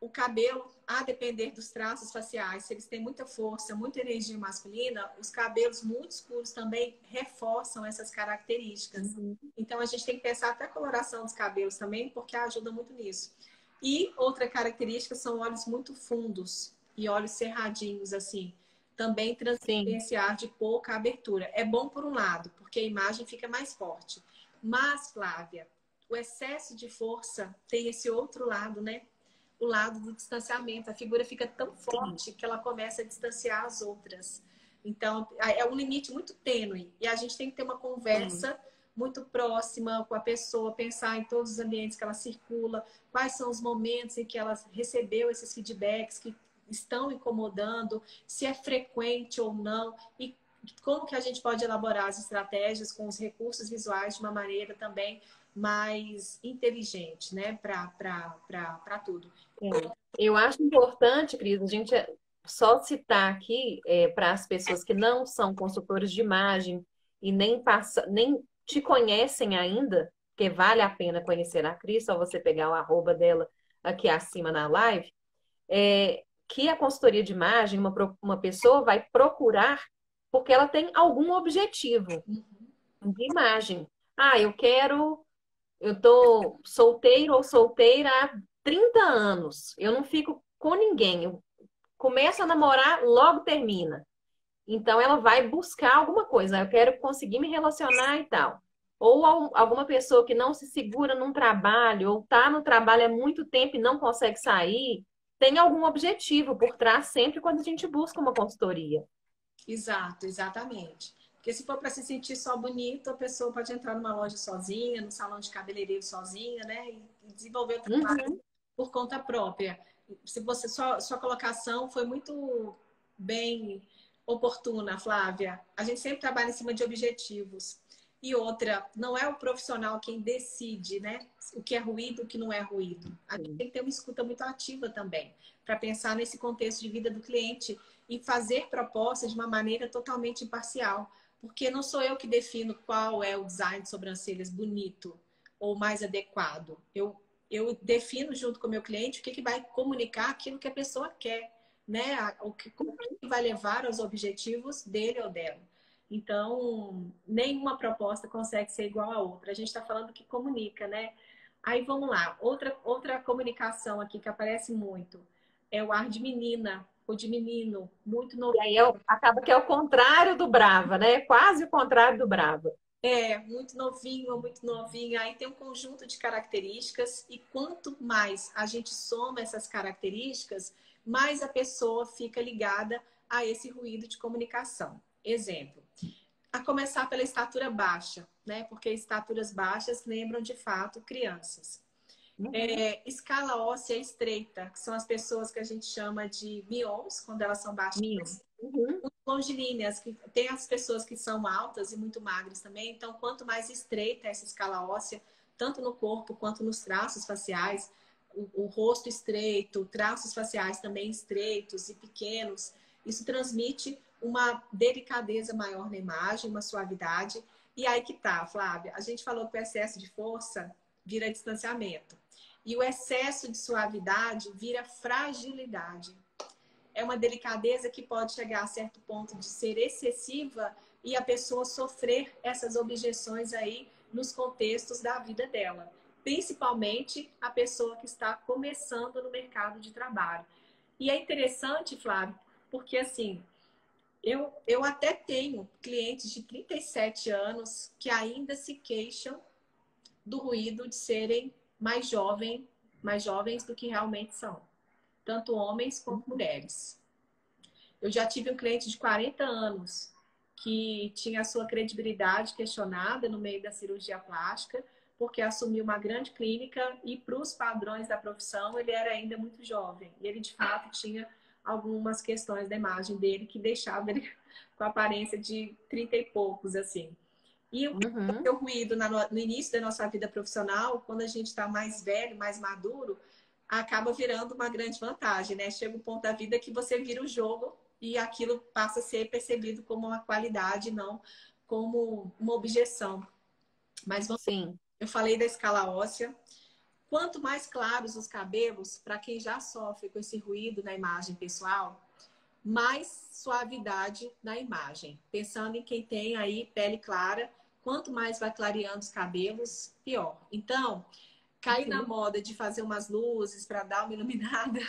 o cabelo, a depender dos traços faciais, se eles têm muita força, muita energia masculina, os cabelos muito escuros também reforçam essas características. Então a gente tem que pensar até a coloração dos cabelos também, porque ajuda muito nisso. E outra característica são olhos muito fundos e olhos cerradinhos, assim. Também transmitem Sim. esse ar de pouca abertura. É bom por um lado, porque a imagem fica mais forte. Mas, Flávia, o excesso de força tem esse outro lado, né? O lado do distanciamento. A figura fica tão forte que ela começa a distanciar as outras. Então, é um limite muito tênue. E a gente tem que ter uma conversa muito próxima com a pessoa, pensar em todos os ambientes que ela circula, quais são os momentos em que ela recebeu esses feedbacks que estão incomodando, se é frequente ou não, e como que a gente pode elaborar as estratégias com os recursos visuais de uma maneira também mais inteligente, né, para tudo. É. Eu acho importante, Cris, a gente só citar aqui para as pessoas que não são consultores de imagem e nem te conhecem ainda, porque vale a pena conhecer a Cris, só você pegar o arroba dela aqui acima na live, que a consultoria de imagem, uma pessoa vai procurar porque ela tem algum objetivo de imagem. Ah, eu tô solteiro ou solteira há 30 anos. Eu não fico com ninguém. Eu começo a namorar, logo termina. Então ela vai buscar alguma coisa. Eu quero conseguir me relacionar e tal. Ou alguma pessoa que não se segura num trabalho, ou tá no trabalho há muito tempo e não consegue sair, tem algum objetivo por trás sempre quando a gente busca uma consultoria. Exato, exatamente. Porque se for para se sentir só bonito, a pessoa pode entrar numa loja sozinha, no salão de cabeleireiro sozinha, né? E desenvolver o trabalho Uhum. por conta própria. Se você sua colocação foi muito bem oportuna, Flávia. A gente sempre trabalha em cima de objetivos. E outra, não é o profissional quem decide, né? O que é ruído, o que não é ruído. A gente tem que ter uma escuta muito ativa também, para pensar nesse contexto de vida do cliente e fazer propostas de uma maneira totalmente imparcial. Porque não sou eu que defino qual é o design de sobrancelhas bonito ou mais adequado. Eu defino junto com o meu cliente o que vai comunicar aquilo que a pessoa quer, né? O que vai levar aos objetivos dele ou dela. Então, nenhuma proposta consegue ser igual à outra. A gente está falando que comunica, né? Aí vamos lá. Outra comunicação aqui que aparece muito é o ar de menina ou de menino, muito E novo. aí acaba que é o contrário do Brava, né? Quase o contrário do Brava. É, muito novinho ou muito novinha. Aí tem um conjunto de características, e quanto mais a gente soma essas características, mais a pessoa fica ligada a esse ruído de comunicação. Exemplo, a começar pela estatura baixa, né? Porque estaturas baixas lembram de fato crianças. Uhum. Escala óssea estreita, que são as pessoas que a gente chama de mions, quando elas são baixas. Mil. Uhum. Longilíneas, que tem as pessoas que são altas e muito magras também. Então, quanto mais estreita essa escala óssea, tanto no corpo quanto nos traços faciais, o rosto estreito, traços faciais também estreitos e pequenos, isso transmite uma delicadeza maior na imagem, uma suavidade. E aí que tá, Flávia, a gente falou que o excesso de força vira distanciamento. E o excesso de suavidade vira fragilidade. É uma delicadeza que pode chegar a certo ponto de ser excessiva e a pessoa sofrer essas objeções aí nos contextos da vida dela. Principalmente a pessoa que está começando no mercado de trabalho. E é interessante, Flávio, porque assim, eu até tenho clientes de 37 anos que ainda se queixam do ruído de serem mais jovens do que realmente são, tanto homens como mulheres. Eu já tive um cliente de 40 anos que tinha a sua credibilidade questionada no meio da cirurgia plástica, porque assumiu uma grande clínica e, para os padrões da profissão, ele era ainda muito jovem. E ele, de fato, tinha algumas questões da imagem dele que deixavam ele com a aparência de 30 e poucos, assim. E Uhum. o ruído no início da nossa vida profissional, quando a gente está mais velho, mais maduro, acaba virando uma grande vantagem, né? Chega um ponto da vida que você vira o jogo e aquilo passa a ser percebido como uma qualidade, não como uma objeção. Mas Sim. eu falei da escala óssea. Quanto mais claros os cabelos, para quem já sofre com esse ruído na imagem pessoal, mais suavidade na imagem. Pensando em quem tem aí pele clara, quanto mais vai clareando os cabelos, pior. Então, cair na Uhum. moda de fazer umas luzes para dar uma iluminada,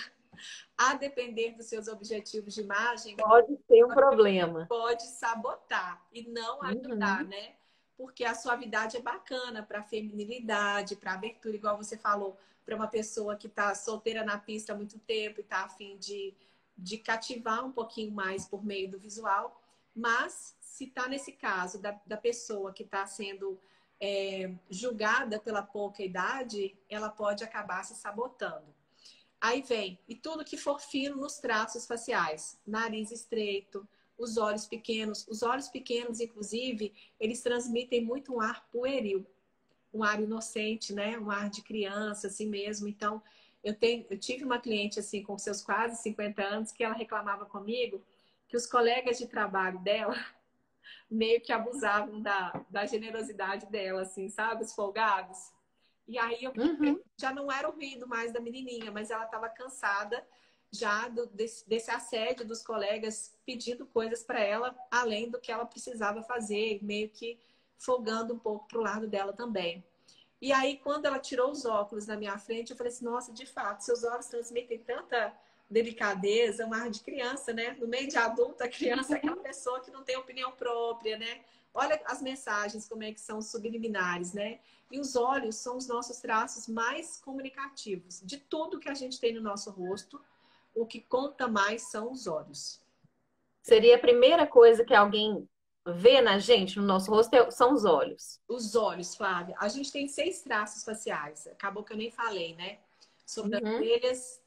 a depender dos seus objetivos de imagem, Pode ser um problema. pode sabotar e não ajudar, Uhum. né? Porque a suavidade é bacana para feminilidade, para abertura, igual você falou, para uma pessoa que está solteira na pista há muito tempo e está a fim de cativar um pouquinho mais por meio do visual. Mas se está nesse caso da pessoa que está sendo julgada pela pouca idade, ela pode acabar se sabotando. Aí vem, e tudo que for fino nos traços faciais, nariz estreito, Os olhos pequenos, inclusive, eles transmitem muito um ar pueril, um ar inocente, né? Um ar de criança, assim mesmo. Então, eu tive uma cliente, assim, com seus quase 50 anos, que ela reclamava comigo que os colegas de trabalho dela meio que abusavam da generosidade dela, assim, sabe? Os folgados. E aí Uhum. já não era o ruído mais da menininha, mas ela estava cansada já desse assédio dos colegas pedindo coisas para ela, além do que ela precisava fazer, meio que folgando um pouco pro lado dela também. E aí, quando ela tirou os óculos na minha frente, eu falei assim, nossa, de fato, seus olhos transmitem tanta delicadeza, um ar de criança, né? No meio de adulto, a criança é aquela pessoa que não tem opinião própria, né? Olha as mensagens, como é que são subliminares, né? E os olhos são os nossos traços mais comunicativos. De tudo que a gente tem no nosso rosto, o que conta mais são os olhos. Seria a primeira coisa que alguém vê na gente, no nosso rosto, são os olhos. Os olhos, Flávia. A gente tem 6 traços faciais. Acabou que eu nem falei, né? Uhum. Sobrancelhas,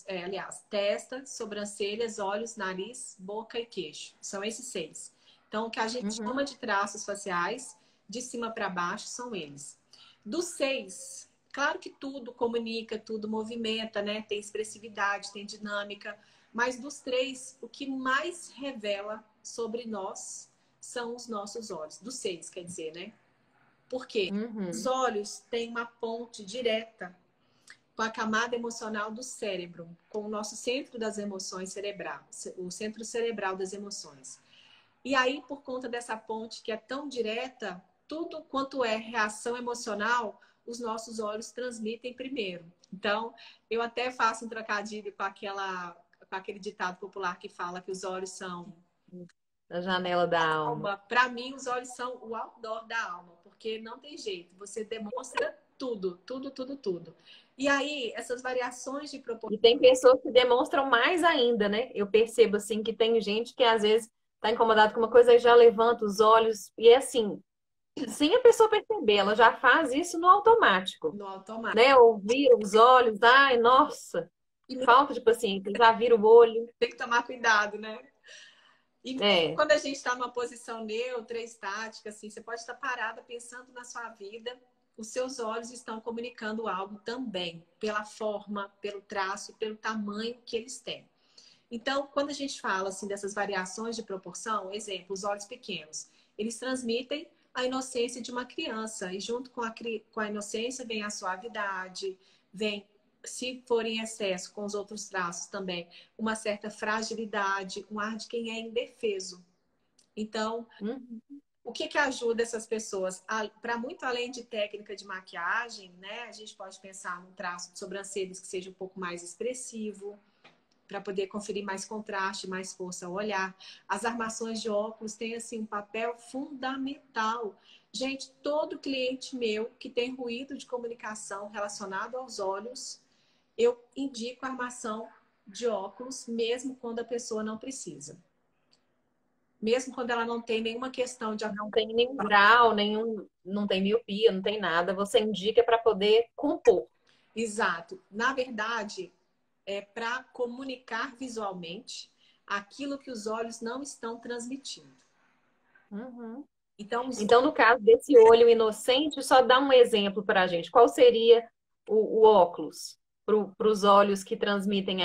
aliás, testa, sobrancelhas, olhos, nariz, boca e queixo. São esses 6. Então, o que a gente Uhum. chama de traços faciais, de cima para baixo, são eles. Dos 6, claro que tudo comunica, tudo movimenta, né? Tem expressividade, tem dinâmica. Mas dos 3, o que mais revela sobre nós são os nossos olhos. Dos 6, quer dizer, né? Por quê? Os Uhum. olhos têm uma ponte direta com a camada emocional do cérebro, com o nosso centro das emoções cerebral, o centro cerebral das emoções. E aí, por conta dessa ponte que é tão direta, tudo quanto é reação emocional, os nossos olhos transmitem primeiro. Então, eu até faço um trocadilho com aquele ditado popular que fala que os olhos são Da janela da alma. alma. Para mim, os olhos são o outdoor da alma, porque não tem jeito. Você demonstra tudo, tudo, tudo, tudo. E aí, essas variações de E proporção. tem pessoas que demonstram mais ainda, né? Eu percebo assim que tem gente que às vezes está incomodada com uma coisa e já levanta os olhos e é assim, sem a pessoa perceber, ela já faz isso no automático, No automático. né? Ou vira os olhos, ai, nossa, E falta de paciência, já vira o olho. tem que tomar cuidado, né? E mesmo É. quando a gente está numa posição neutra, estática, assim, você pode estar parada pensando na sua vida, os seus olhos estão comunicando algo também, pela forma, pelo traço, pelo tamanho que eles têm. Então, quando a gente fala assim dessas variações de proporção, exemplo, os olhos pequenos, eles transmitem a inocência de uma criança e junto com a inocência vem a suavidade, vem, se for em excesso com os outros traços também, uma certa fragilidade, um ar de quem é indefeso. Então, Uhum. o que ajuda essas pessoas? Para muito além de técnica de maquiagem, né? A gente pode pensar num traço de sobrancelhas que seja um pouco mais expressivo, para poder conferir mais contraste, mais força ao olhar. As armações de óculos têm assim um papel fundamental. Gente, todo cliente meu que tem ruído de comunicação relacionado aos olhos, eu indico a armação de óculos, mesmo quando a pessoa não precisa. Mesmo quando ela não tem nenhuma questão de. Não tem nenhum grau, nenhum, não tem miopia, não tem nada. Você indica para poder compor. Exato. Na verdade, é para comunicar visualmente aquilo que os olhos não estão transmitindo. Uhum. Então, Então, no caso desse olho inocente, só dá um exemplo para a gente. Qual seria o óculos para os olhos que transmitem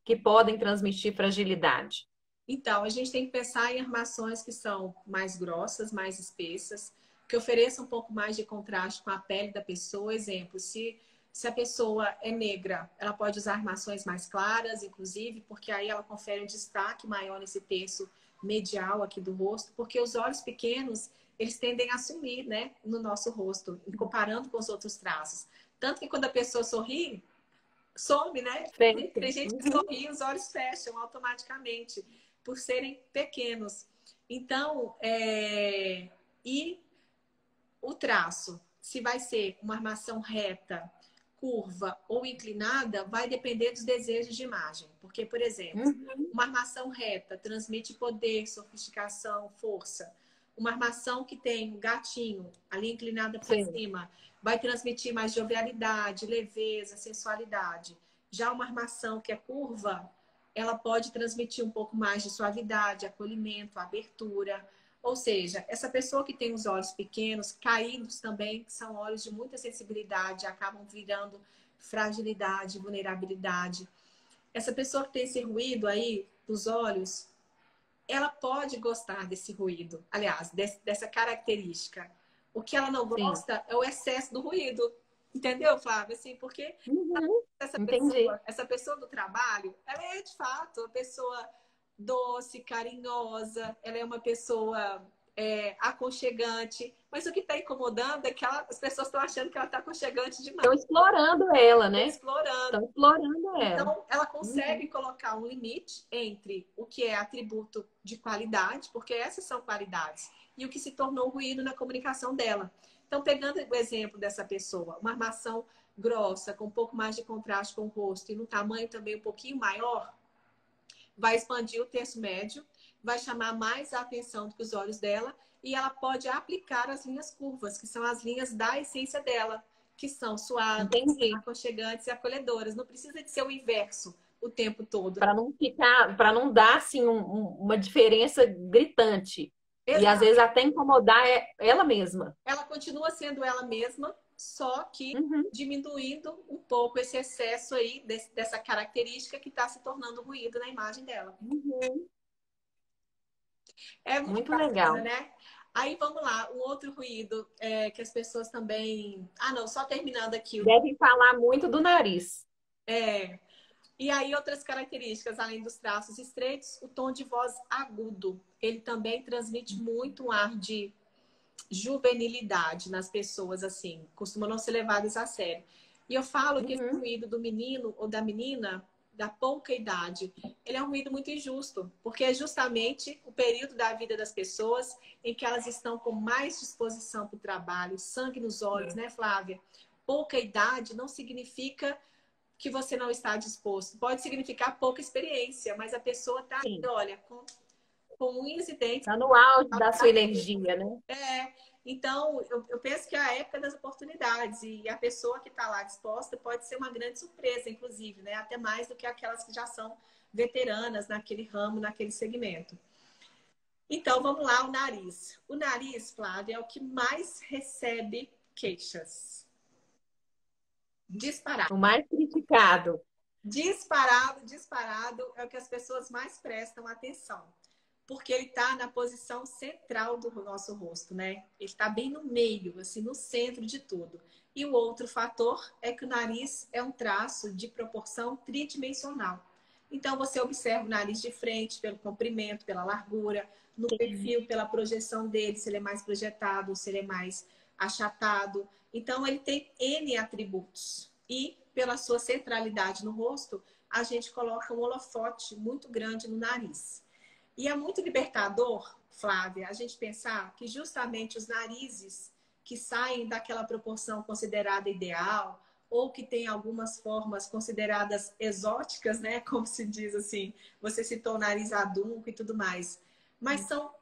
que podem transmitir fragilidade? então, a gente tem que pensar em armações que são mais grossas, mais espessas, que ofereçam um pouco mais de contraste com a pele da pessoa. Exemplo, se a pessoa é negra, ela pode usar armações mais claras, inclusive, porque aí ela confere um destaque maior nesse terço medial aqui do rosto, porque os olhos pequenos, eles tendem a sumir, né, no nosso rosto, comparando com os outros traços. Tanto que quando a pessoa sorri, some, né? Fecha. Tem gente que Uhum. sorri e os olhos fecham automaticamente, por serem pequenos. Então, e o traço, se vai ser uma armação reta, curva ou inclinada, vai depender dos desejos de imagem. Porque, por exemplo, Uhum. uma armação reta transmite poder, sofisticação, força. Uma armação que tem um gatinho ali inclinada para Sim. cima vai transmitir mais jovialidade, leveza, sensualidade. Já uma armação que é curva ela pode transmitir um pouco mais de suavidade, acolhimento, abertura. Ou seja, essa pessoa que tem os olhos pequenos, caídos também, que são olhos de muita sensibilidade, acabam virando fragilidade, vulnerabilidade. Essa pessoa que tem esse ruído aí dos olhos, ela pode gostar desse ruído, aliás, dessa característica. O que ela não Sim. gosta é o excesso do ruído. Entendeu, Flávia? Assim, porque Uhum. Entendi. essa pessoa do trabalho, ela é de fato uma pessoa doce, carinhosa, ela é uma pessoa aconchegante, mas o que está incomodando é que as pessoas estão achando que ela está aconchegante demais, Estão explorando ela, estão né? explorando. Estão explorando ela. Então, ela Uhum. consegue colocar um limite entre o que é atributo de qualidade, porque essas são qualidades, e o que se tornou ruído na comunicação dela. Então, pegando o exemplo dessa pessoa, uma armação grossa, com um pouco mais de contraste com o rosto e no tamanho também um pouquinho maior, vai expandir o terço médio, vai chamar mais a atenção do que os olhos dela e ela pode aplicar as linhas curvas, que são as linhas da essência dela, que são suaves, Entendi. aconchegantes e acolhedoras. Não precisa de ser o inverso o tempo todo. Para não ficar, para não dar assim uma diferença gritante e às vezes Exato. até incomodar ela mesma. Ela continua sendo ela mesma, só que Uhum. diminuindo um pouco esse excesso aí dessa característica que está se tornando ruído na imagem dela. Uhum. É muito Muito bacana, legal. né? Aí vamos lá, um outro ruído que as pessoas também. Ah, não, só terminando aqui. Devem falar muito do nariz. É... E aí, outras características, além dos traços estreitos, o tom de voz agudo. Ele também transmite muito um ar de juvenilidade nas pessoas, assim, costumam não ser levadas a sério. E eu falo que esse Uhum. ruído do menino ou da menina, da pouca idade, ele é um ruído muito injusto, porque é justamente o período da vida das pessoas em que elas estão com mais disposição para o trabalho, sangue nos olhos, né, Flávia? Pouca idade não significa que você não está disposto. Pode significar pouca experiência, mas a pessoa está, Sim. olha, com unhas e dentes. Está no auge da sua energia, né? Então, eu penso que é a época das oportunidades e a pessoa que está lá disposta pode ser uma grande surpresa, inclusive, né? Até mais do que aquelas que já são veteranas naquele ramo, naquele segmento. Então, vamos lá, o nariz. O nariz, Flávia, é o que mais recebe queixas. O Disparado. mais criticado. Disparado, disparado é o que as pessoas mais prestam atenção. Porque ele está na posição central do nosso rosto, né? Ele está bem no meio, assim, no centro de tudo. E o outro fator é que o nariz é um traço de proporção tridimensional. Então, você observa o nariz de frente pelo comprimento, pela largura, no Sim. perfil, pela projeção dele, se ele é mais projetado, se ele é mais achatado. Então, ele tem N atributos. E, pela sua centralidade no rosto, a gente coloca um holofote muito grande no nariz. E é muito libertador, Flávia, a gente pensar que justamente os narizes que saem daquela proporção considerada ideal, ou que tem algumas formas consideradas exóticas, né? Como se diz assim, você citou o nariz adunco e tudo mais. Mas são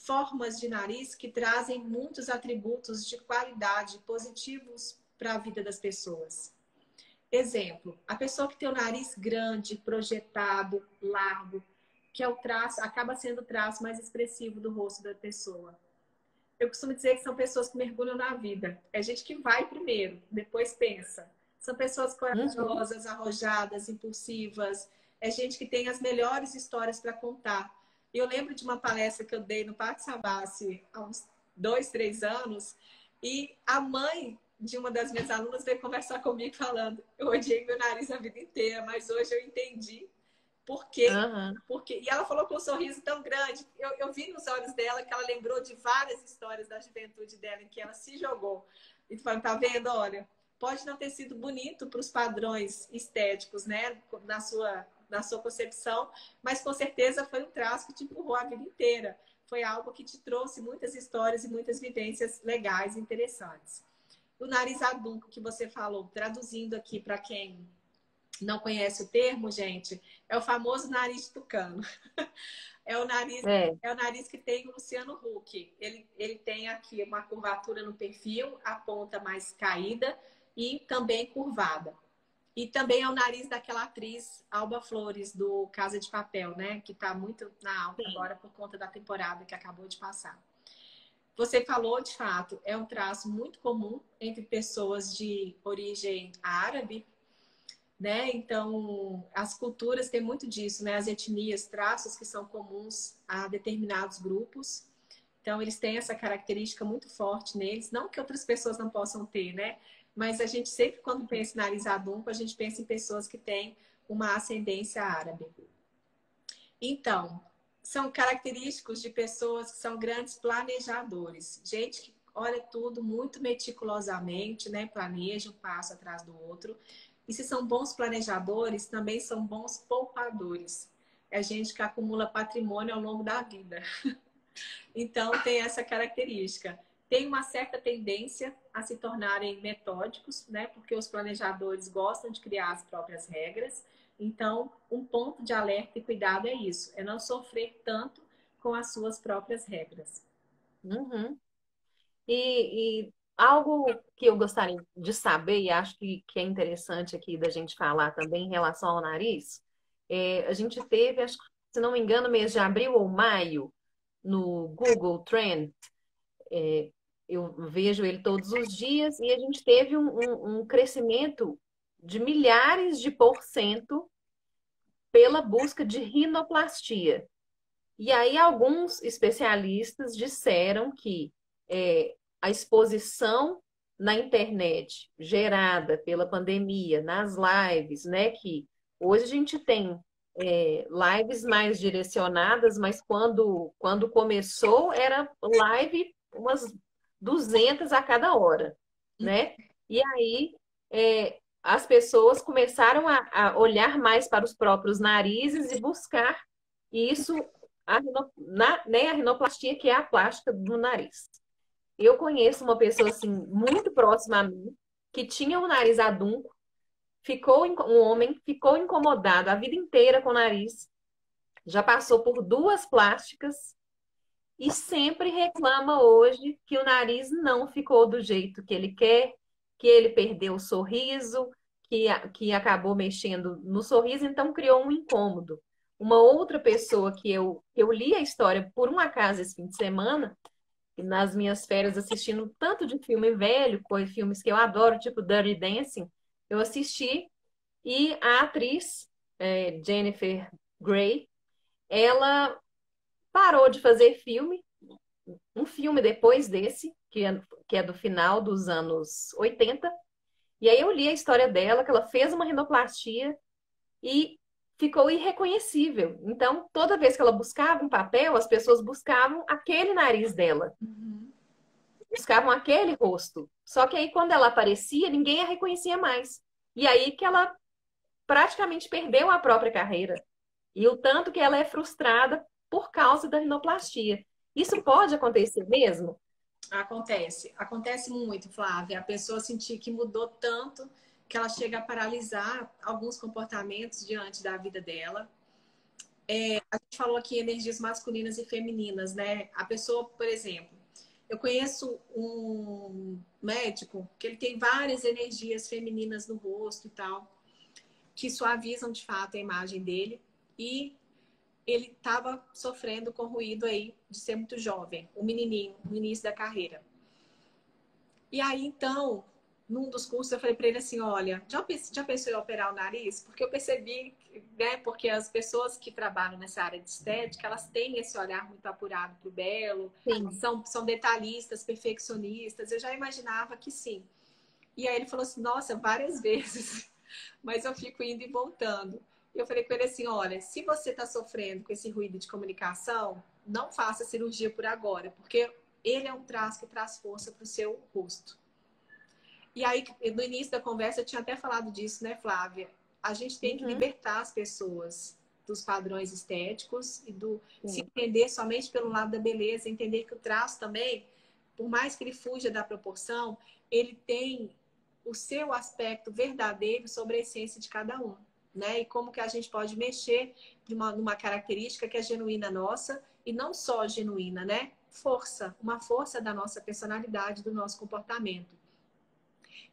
formas de nariz que trazem muitos atributos de qualidade positivos para a vida das pessoas. Exemplo, a pessoa que tem o nariz grande, projetado, largo, que é o traço, acaba sendo o traço mais expressivo do rosto da pessoa. Eu costumo dizer que são pessoas que mergulham na vida. É gente que vai primeiro, depois pensa. São pessoas Uhum. corajosas, arrojadas, impulsivas. É gente que tem as melhores histórias para contar. Eu lembro de uma palestra que eu dei no Pátio Savassi há uns 2, 3 anos, e a mãe de uma das minhas alunas veio conversar comigo falando: eu odiei meu nariz a vida inteira, mas hoje eu entendi por quê. Uhum. E ela falou com um sorriso tão grande. Eu vi nos olhos dela que ela lembrou de várias histórias da juventude dela em que ela se jogou. E falou: tá vendo? Olha, pode não ter sido bonito para os padrões estéticos, né? Na sua concepção, mas com certeza foi um traço que te empurrou a vida inteira. Foi algo que te trouxe muitas histórias e muitas vivências legais e interessantes. O nariz adunco que você falou, traduzindo aqui para quem não conhece o termo, gente, é o famoso nariz de tucano. É o nariz, É. é o nariz que tem o Luciano Huck. Ele tem aqui uma curvatura no perfil, a ponta mais caída e também curvada. E também é o nariz daquela atriz Alba Flores, do Casa de Papel, né? Que está muito na alta Sim. agora por conta da temporada que acabou de passar. Você falou, de fato, é um traço muito comum entre pessoas de origem árabe, né? Então, as culturas têm muito disso, né? As etnias, traços que são comuns a determinados grupos. Então, eles têm essa característica muito forte neles. Não que outras pessoas não possam ter, né? Mas a gente sempre, quando pensa em nariz adunco, a gente pensa em pessoas que têm uma ascendência árabe. Então, são característicos de pessoas que são grandes planejadores. Gente que olha tudo muito meticulosamente, né? Planeja um passo atrás do outro. E se são bons planejadores, também são bons poupadores. É gente que acumula patrimônio ao longo da vida. Então, tem essa característica. Tem uma certa tendência a se tornarem metódicos, né? Porque os planejadores gostam de criar as próprias regras. Então, um ponto de alerta e cuidado é isso, é não sofrer tanto com as suas próprias regras. Uhum. E algo que eu gostaria de saber, e acho que é interessante aqui da gente falar também em relação ao nariz, a gente teve, acho, que, se não me engano, mês de abril ou maio, no Google Trend, eu vejo ele todos os dias, e a gente teve um crescimento de milhares de por cento pela busca de rinoplastia. E aí, alguns especialistas disseram que a exposição na internet gerada pela pandemia, nas lives, né? Que hoje a gente tem lives mais direcionadas, mas quando começou era live umas 200 a cada hora, né? E aí as pessoas começaram a olhar mais para os próprios narizes e buscar isso né, a rinoplastia, que é a plástica do nariz. Eu conheço uma pessoa assim muito próxima a mim que tinha o nariz adunco, um homem ficou incomodado a vida inteira com o nariz, já passou por 2 plásticas e sempre reclama hoje que o nariz não ficou do jeito que ele quer, que ele perdeu o sorriso, que acabou mexendo no sorriso, então criou um incômodo. Uma outra pessoa que eu li a história por um acaso esse fim de semana, nas minhas férias assistindo tanto de filme velho, filmes que eu adoro, tipo Dirty Dancing, eu assisti e a atriz Jennifer Grey, ela parou de fazer filme, um filme depois desse, que é do final dos anos 80. E aí eu li a história dela, que ela fez uma rinoplastia e ficou irreconhecível. Então, toda vez que ela buscava um papel, as pessoas buscavam aquele nariz dela, Uhum. buscavam aquele rosto. Só que aí, quando ela aparecia, ninguém a reconhecia mais. E aí que ela praticamente perdeu a própria carreira. E o tanto que ela é frustrada por causa da rinoplastia. Isso pode acontecer mesmo? Acontece, acontece muito, Flávia. A pessoa sentir que mudou tanto que ela chega a paralisar alguns comportamentos diante da vida dela. A gente falou aqui energias masculinas e femininas, né? A pessoa, por exemplo, eu conheço um médico que ele tem várias energias femininas no rosto e tal, que suavizam de fato a imagem dele. E ele estava sofrendo com ruído aí de ser muito jovem, um menininho, no início da carreira. E aí, então, num dos cursos, eu falei para ele assim: olha, já pensou em operar o nariz? Porque eu percebi, né? Porque as pessoas que trabalham nessa área de estética, elas têm esse olhar muito apurado para o belo, Sim. são detalhistas, perfeccionistas. Eu já imaginava que sim. E aí ele falou assim: nossa, várias vezes, mas eu fico indo e voltando. E eu falei com ele assim: olha, se você está sofrendo com esse ruído de comunicação, não faça cirurgia por agora, porque ele é um traço que traz força para o seu rosto. E aí, no início da conversa, eu tinha até falado disso, né, Flávia? A gente tem que Uhum. libertar as pessoas dos padrões estéticos e do se Sim. entender somente pelo lado da beleza, entender que o traço também, por mais que ele fuja da proporção, ele tem o seu aspecto verdadeiro sobre a essência de cada um, né? E como que a gente pode mexer numa característica que é genuína nossa e não só genuína, né? Força, uma força da nossa personalidade, do nosso comportamento.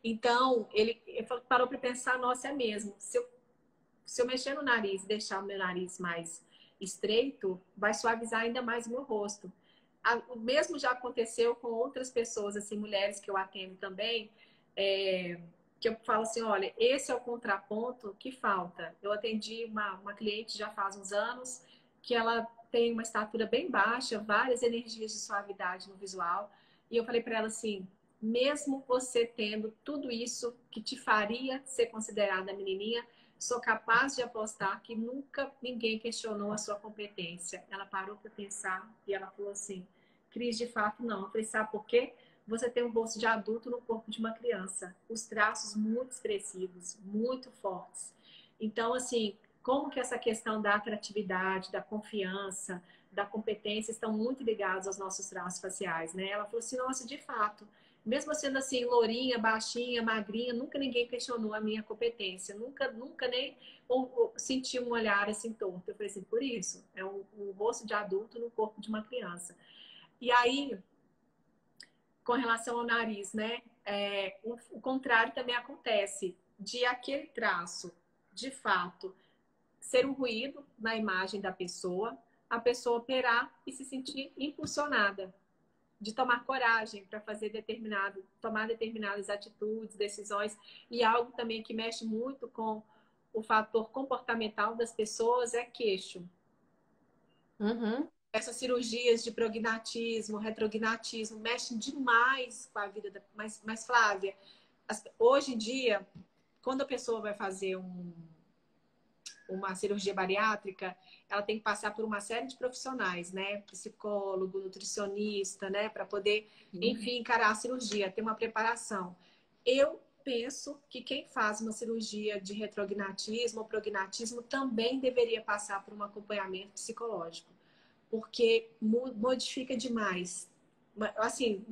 Então, ele parou para pensar, nossa, é mesmo. Se eu mexer no nariz e deixar o meu nariz mais estreito, vai suavizar ainda mais o meu rosto. O mesmo já aconteceu com outras pessoas, assim, mulheres que eu atendo também, que eu falo assim, olha, esse é o contraponto que falta. Eu atendi uma cliente já faz uns anos, que ela tem uma estatura bem baixa, várias energias de suavidade no visual, e eu falei para ela assim, mesmo você tendo tudo isso que te faria ser considerada menininha, sou capaz de apostar que nunca ninguém questionou a sua competência. Ela parou para pensar e ela falou assim, Cris, de fato não. Eu falei, sabe por quê? Você tem um rosto de adulto no corpo de uma criança. Os traços muito expressivos, muito fortes. Então, assim, como que essa questão da atratividade, da confiança, da competência estão muito ligados aos nossos traços faciais, né? Ela falou assim, nossa, de fato, mesmo sendo assim, lourinha, baixinha, magrinha, nunca ninguém questionou a minha competência, nunca nem ou senti um olhar assim torto. Eu falei assim, por isso, é um rosto de adulto no corpo de uma criança. E aí, com relação ao nariz, né? O contrário também acontece, de aquele traço, de fato, ser um ruído na imagem da pessoa, a pessoa operar e se sentir impulsionada, de tomar coragem para tomar determinadas atitudes, decisões, e algo também que mexe muito com o fator comportamental das pessoas é queixo. Uhum. Essas cirurgias de prognatismo, retrognatismo, mexem demais com a vida da... Mas Flávia, hoje em dia, quando a pessoa vai fazer uma cirurgia bariátrica, ela tem que passar por uma série de profissionais, né? Psicólogo, nutricionista, né? Para poder, enfim, encarar a cirurgia, ter uma preparação. Eu penso que quem faz uma cirurgia de retrognatismo ou prognatismo também deveria passar por um acompanhamento psicológico, porque modifica demais. Assim,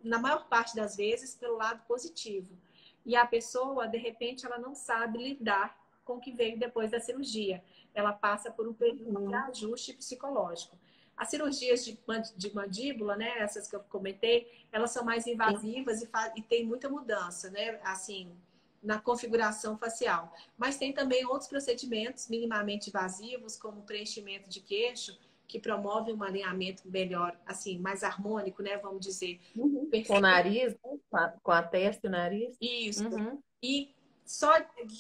na maior parte das vezes, pelo lado positivo. E a pessoa, de repente, ela não sabe lidar com o que veio depois da cirurgia. Ela passa por um período de ajuste psicológico. As cirurgias de mandíbula, né, essas que eu comentei, elas são mais invasivas e tem muita mudança, né, assim, na configuração facial. Mas tem também outros procedimentos minimamente invasivos, como preenchimento de queixo, que promove um alinhamento melhor, assim, mais harmônico, né, vamos dizer. Uhum. Com o nariz, né? Com a testa e o nariz. Isso. Uhum. E só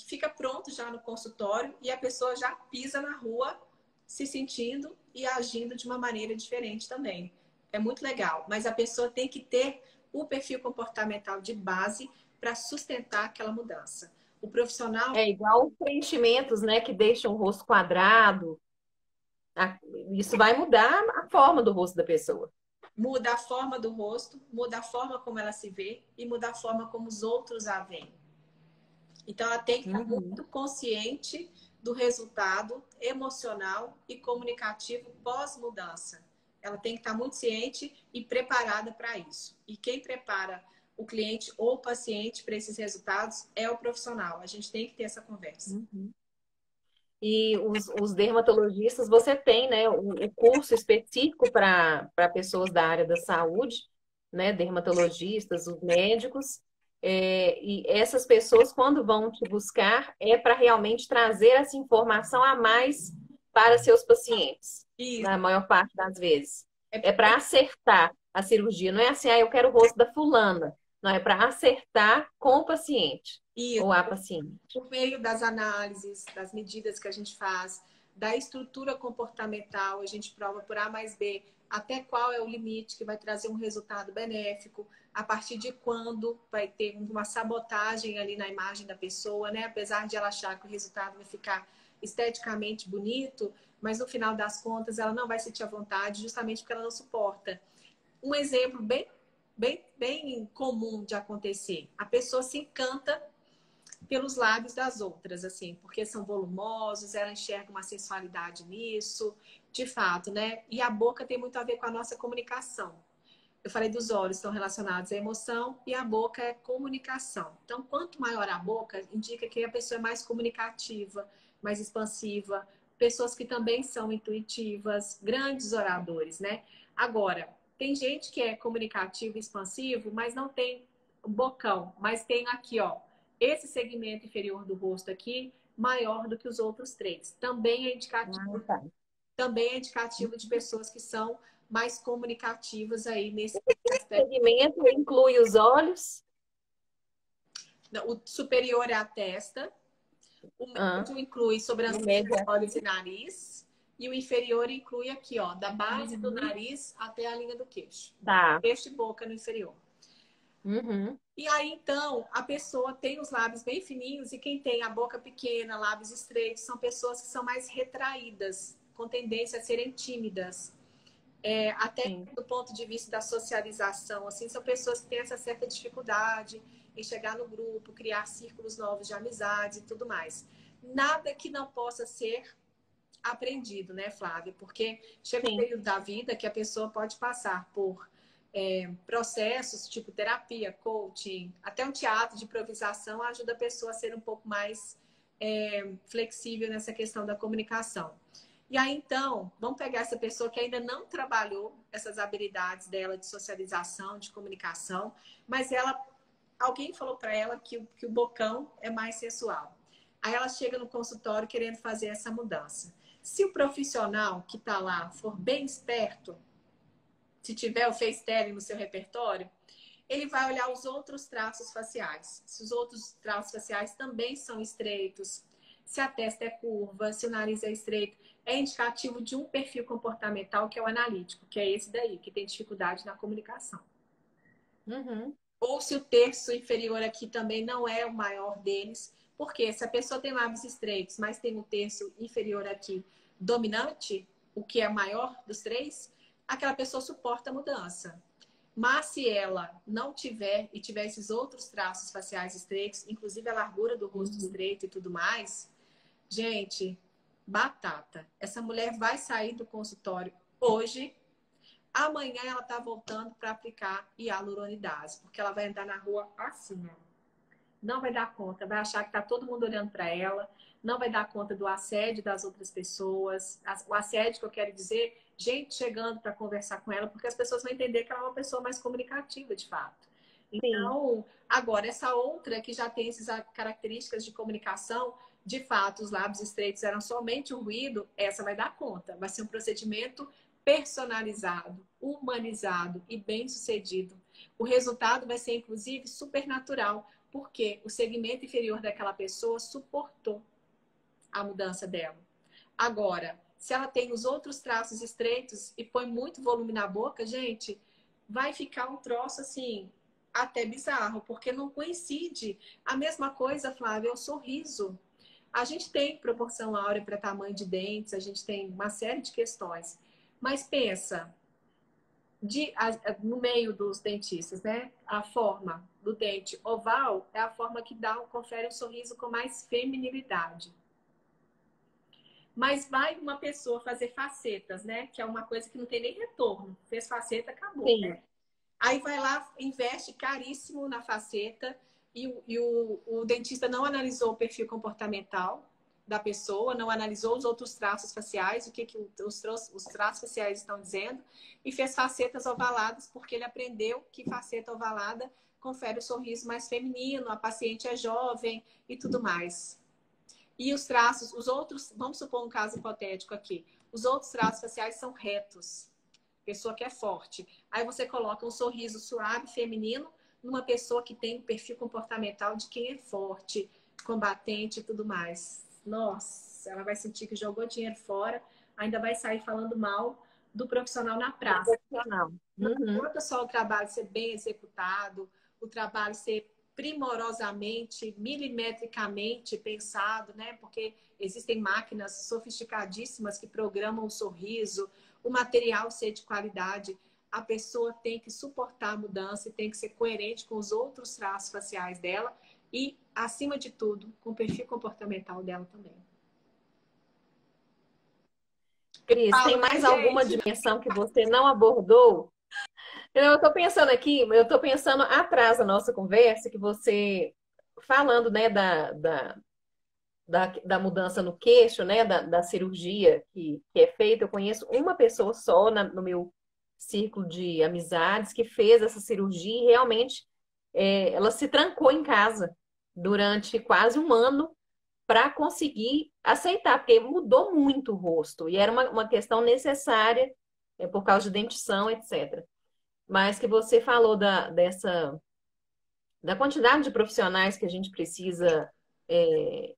fica pronto já no consultório e a pessoa já pisa na rua se sentindo e agindo de uma maneira diferente também. É muito legal, mas a pessoa tem que ter o perfil comportamental de base para sustentar aquela mudança. O profissional É igual os preenchimentos, né, que deixam o rosto quadrado. Isso vai mudar a forma do rosto da pessoa. muda a forma do rosto, muda a forma como ela se vê e muda a forma como os outros a veem. Então, ela tem que estar Uhum. muito consciente do resultado emocional e comunicativo pós-mudança. Ela tem que estar muito ciente e preparada para isso. E quem prepara o cliente ou o paciente para esses resultados é o profissional. A gente tem que ter essa conversa. Uhum. E os dermatologistas, você tem, né, o curso específico para pessoas da área da saúde, né, dermatologistas, os médicos, e essas pessoas, quando vão te buscar, é para realmente trazer essa informação a mais para seus pacientes, Isso. na maior parte das vezes. É É para acertar a cirurgia, não é assim, ah, eu quero o rosto da fulana. Não, é para acertar com o paciente isso. ou a paciente. Por meio das análises, das medidas que a gente faz, da estrutura comportamental, a gente prova por A mais B até qual é o limite que vai trazer um resultado benéfico, a partir de quando vai ter uma sabotagem ali na imagem da pessoa, né? Apesar de ela achar que o resultado vai ficar esteticamente bonito, mas no final das contas ela não vai sentir à vontade, justamente porque ela não suporta. Um exemplo bem comum de acontecer: a pessoa se encanta pelos lábios das outras, assim, porque são volumosos, ela enxerga uma sensualidade nisso, de fato, né? E a boca tem muito a ver com a nossa comunicação. Eu falei dos olhos, estão relacionados à emoção, e a boca é comunicação. Então, quanto maior a boca, indica que a pessoa é mais comunicativa, mais expansiva, pessoas que também são intuitivas, grandes oradores, né? Agora, tem gente que é comunicativo e expansivo, mas não tem um bocão, mas tenho aqui, ó, esse segmento inferior do rosto aqui maior do que os outros três. Ah, tá. Também é indicativo de pessoas que são mais comunicativas aí nesse aspecto. Segmento inclui os olhos. O superior é a testa, o Ah, médio inclui e o sobrancelha, médio é olhos e aqui. nariz, e o inferior inclui aqui, ó, da base do Uhum. nariz até a linha do queixo. Tá. Queixo e boca no inferior. Uhum. E aí, então, a pessoa tem os lábios bem fininhos e quem tem a boca pequena, lábios estreitos, são pessoas que são mais retraídas, com tendência a serem tímidas. Até Sim. do ponto de vista da socialização, assim, são pessoas que têm essa certa dificuldade em chegar no grupo, criar círculos novos de amizade e tudo mais. Nada que não possa ser aprendido, né, Flávia? Porque chega um Sim. período da vida que a pessoa pode passar por processos tipo terapia, coaching, até um teatro de improvisação ajuda a pessoa a ser um pouco mais flexível nessa questão da comunicação. E aí, então, vamos pegar essa pessoa que ainda não trabalhou essas habilidades dela de socialização, de comunicação, mas alguém falou para ela que o bocão é mais sensual. Aí ela chega no consultório querendo fazer essa mudança. Se o profissional que está lá for bem esperto, se tiver o face telling no seu repertório, ele vai olhar os outros traços faciais. Se os outros traços faciais também são estreitos, se a testa é curva, se o nariz é estreito, é indicativo de um perfil comportamental que é o analítico, que é esse daí, que tem dificuldade na comunicação. Uhum. Ou se o terço inferior aqui também não é o maior deles, porque se a pessoa tem lábios estreitos, mas tem um terço inferior aqui dominante, o que é maior dos três, aquela pessoa suporta a mudança. Mas se ela não tiver e tiver esses outros traços faciais estreitos, inclusive a largura do rosto Uhum. estreito e tudo mais, gente, batata. Essa mulher vai sair do consultório hoje. Amanhã ela tá voltando para aplicar hialuronidase, porque ela vai andar na rua assim, ó. Não vai dar conta, vai achar que tá todo mundo olhando para ela, não vai dar conta do assédio das outras pessoas. O assédio que eu quero dizer, gente chegando para conversar com ela, porque as pessoas vão entender que ela é uma pessoa mais comunicativa, de fato. Sim. Então, agora, essa outra que já tem essas características de comunicação, de fato, os lábios estreitos eram somente um ruído, essa vai dar conta. Vai ser um procedimento personalizado, humanizado e bem-sucedido. O resultado vai ser, inclusive, supernatural, porque o segmento inferior daquela pessoa suportou a mudança dela. Agora, se ela tem os outros traços estreitos e põe muito volume na boca, gente, vai ficar um troço assim, até bizarro, porque não coincide. A mesma coisa, Flávia, é o sorriso. A gente tem proporção áurea para tamanho de dentes, a gente tem uma série de questões. Mas pensa, no meio dos dentistas, né? A forma do dente oval é a forma que confere um sorriso com mais feminilidade. Mas vai uma pessoa fazer facetas, né? Que é uma coisa que não tem nem retorno. Fez faceta, acabou. Sim. Aí vai lá, investe caríssimo na faceta e o dentista não analisou o perfil comportamental da pessoa, não analisou os outros traços faciais, o que os traços faciais estão dizendo, e fez facetas ovaladas, porque ele aprendeu que faceta ovalada confere o sorriso mais feminino, a paciente é jovem e tudo mais. E os traços, os outros, vamos supor um caso hipotético aqui, os outros traços faciais são retos, pessoa que é forte. Aí você coloca um sorriso suave, feminino, numa pessoa que tem um perfil comportamental de quem é forte, combatente e tudo mais. Nossa, ela vai sentir que jogou dinheiro fora, ainda vai sair falando mal do profissional na praça. Profissional. Não Uhum. adianta só o trabalho ser bem executado, o trabalho ser primorosamente, milimetricamente pensado, né? Porque existem máquinas sofisticadíssimas que programam o sorriso, o material ser de qualidade. A pessoa tem que suportar a mudança e tem que ser coerente com os outros traços faciais dela e, acima de tudo, com o perfil comportamental dela também. Cris, Falo, tem né, mais alguma gente? dimensão que você não abordou? Eu estou pensando aqui, eu estou pensando atrás da nossa conversa, que você falando, né, da mudança no queixo, né, da cirurgia que é feita. Eu conheço uma pessoa só no meu círculo de amizades que fez essa cirurgia e realmente ela se trancou em casa durante quase um ano para conseguir aceitar, porque mudou muito o rosto e era uma questão necessária por causa de dentição, etc. Mas que você falou da quantidade de profissionais que a gente precisa é,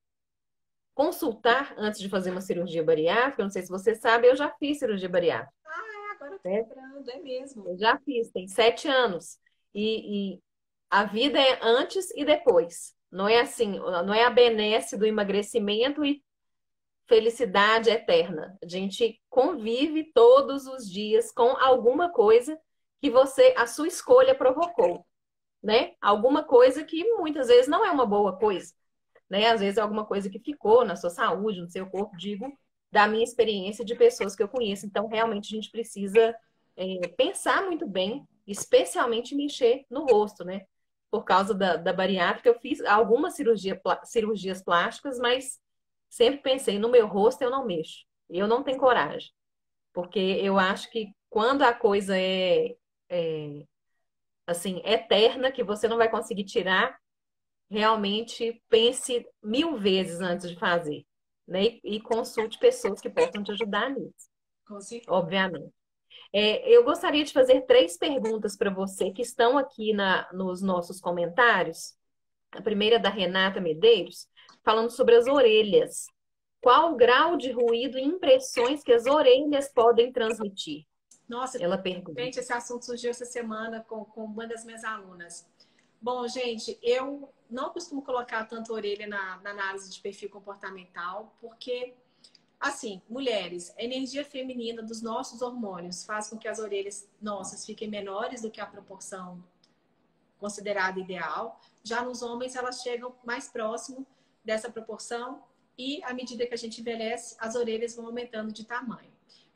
consultar antes de fazer uma cirurgia bariátrica. Eu não sei se você sabe, eu já fiz cirurgia bariátrica, Agora eu tô né? lembrando, é mesmo. Eu já fiz, tem 7 anos. E a vida é antes e depois. Não é assim, não é a benesse do emagrecimento e felicidade eterna. A gente convive todos os dias com alguma coisa que a sua escolha provocou, né? Alguma coisa que muitas vezes não é uma boa coisa, né? Às vezes é alguma coisa que ficou na sua saúde, no seu corpo, digo, da minha experiência de pessoas que eu conheço. Então, realmente, a gente precisa pensar muito bem, especialmente mexer no rosto, né? Por causa da bariátrica, eu fiz algumas cirurgias plásticas, mas sempre pensei, no meu rosto eu não mexo. Eu não tenho coragem, porque eu acho que quando a coisa é assim, eterna, que você não vai conseguir tirar, realmente pense 1000 vezes antes de fazer, né? E consulte pessoas que possam te ajudar nisso, Com certeza. obviamente. Eu gostaria de fazer 3 perguntas para você que estão aqui nos nossos comentários. A primeira é da Renata Medeiros, falando sobre as orelhas. Qual o grau de ruído e impressões que as orelhas podem transmitir? Nossa, Ela pergunta. gente, esse assunto surgiu essa semana com uma das minhas alunas. Bom, gente, eu não costumo colocar tanto orelha na análise de perfil comportamental, porque, assim, mulheres, a energia feminina dos nossos hormônios faz com que as orelhas nossas fiquem menores do que a proporção considerada ideal. Já nos homens, elas chegam mais próximo dessa proporção e, à medida que a gente envelhece, as orelhas vão aumentando de tamanho.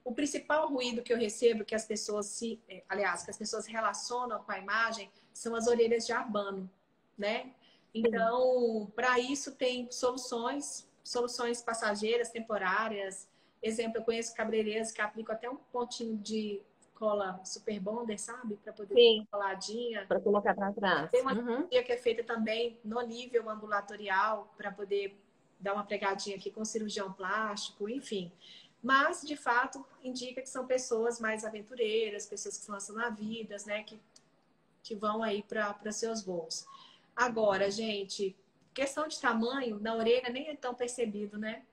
O principal ruído que eu recebo, que as pessoas aliás, que as pessoas relacionam com a imagem, são as orelhas de abano, né? Sim. Então, para isso tem soluções passageiras, temporárias. Exemplo, eu conheço cabeleireiras que aplicam até um pontinho de cola super bonder, sabe? Para poder dar Sim, uma coladinha. para colocar para Tem trás. uma Uhum. cirurgia que é feita também no nível ambulatorial para poder dar uma pregadinha aqui com cirurgião plástico, enfim. Mas, de fato, indica que são pessoas mais aventureiras, pessoas que se lançam na vida, né? Que vão aí para seus voos. Agora, gente, questão de tamanho na orelha nem é tão percebido, né?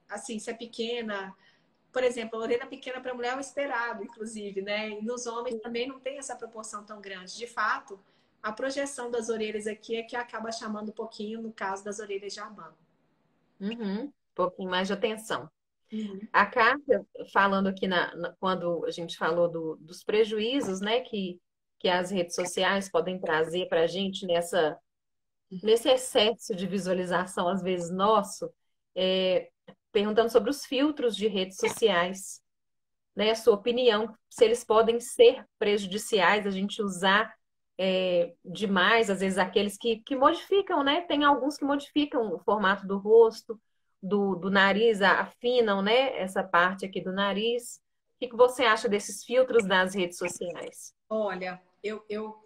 Assim, se é pequena, por exemplo, a orelha pequena para a mulher é o esperado, inclusive, né? E nos homens também não tem essa proporção tão grande. De fato, a projeção das orelhas aqui é que acaba chamando um pouquinho, no caso das orelhas de abano. Uhum. Um pouquinho mais de atenção. Uhum. A Cássia, falando aqui quando a gente falou dos prejuízos, né, que as redes sociais podem trazer para a gente nesse excesso de visualização, às vezes nosso, é, perguntando sobre os filtros de redes sociais, né, a sua opinião, se eles podem ser prejudiciais, a gente usar demais, às vezes aqueles que modificam, né? Tem alguns que modificam o formato do rosto, do nariz, afinam, né? Essa parte aqui do nariz. O que você acha desses filtros das redes sociais? Olha,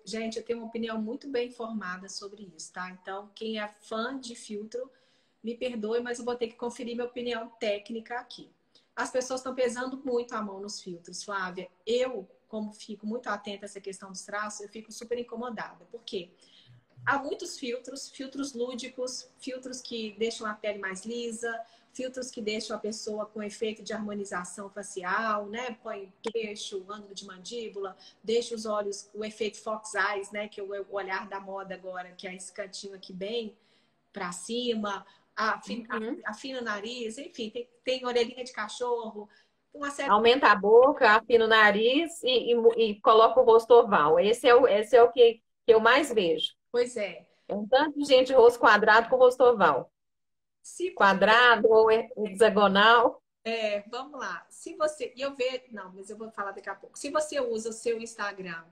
gente, eu tenho uma opinião muito bem formada sobre isso, tá? Então, quem é fã de filtro, me perdoe, mas eu vou ter que conferir minha opinião técnica aqui. As pessoas estão pesando muito a mão nos filtros, Flávia. Eu, como fico muito atenta a essa questão dos traços, eu fico super incomodada. Por quê? Há muitos filtros, filtros lúdicos, filtros que deixam a pele mais lisa, filtros que deixam a pessoa com efeito de harmonização facial, né? Põe queixo, ângulo de mandíbula, deixa os olhos, o efeito fox eyes, né? Que é o olhar da moda agora, que é esse cantinho aqui bem para cima, Uhum. afina o nariz, enfim, tem orelhinha de cachorro, uma série. Aumenta a boca, afina o nariz e coloca o rosto oval. Esse é o que eu mais vejo. Pois é. É um tanto de gente de rosto quadrado com rosto oval. Se Quadrado ou hexagonal. Vamos lá. Se você. E eu vejo. Não, mas eu vou falar daqui a pouco. Se você usa o seu Instagram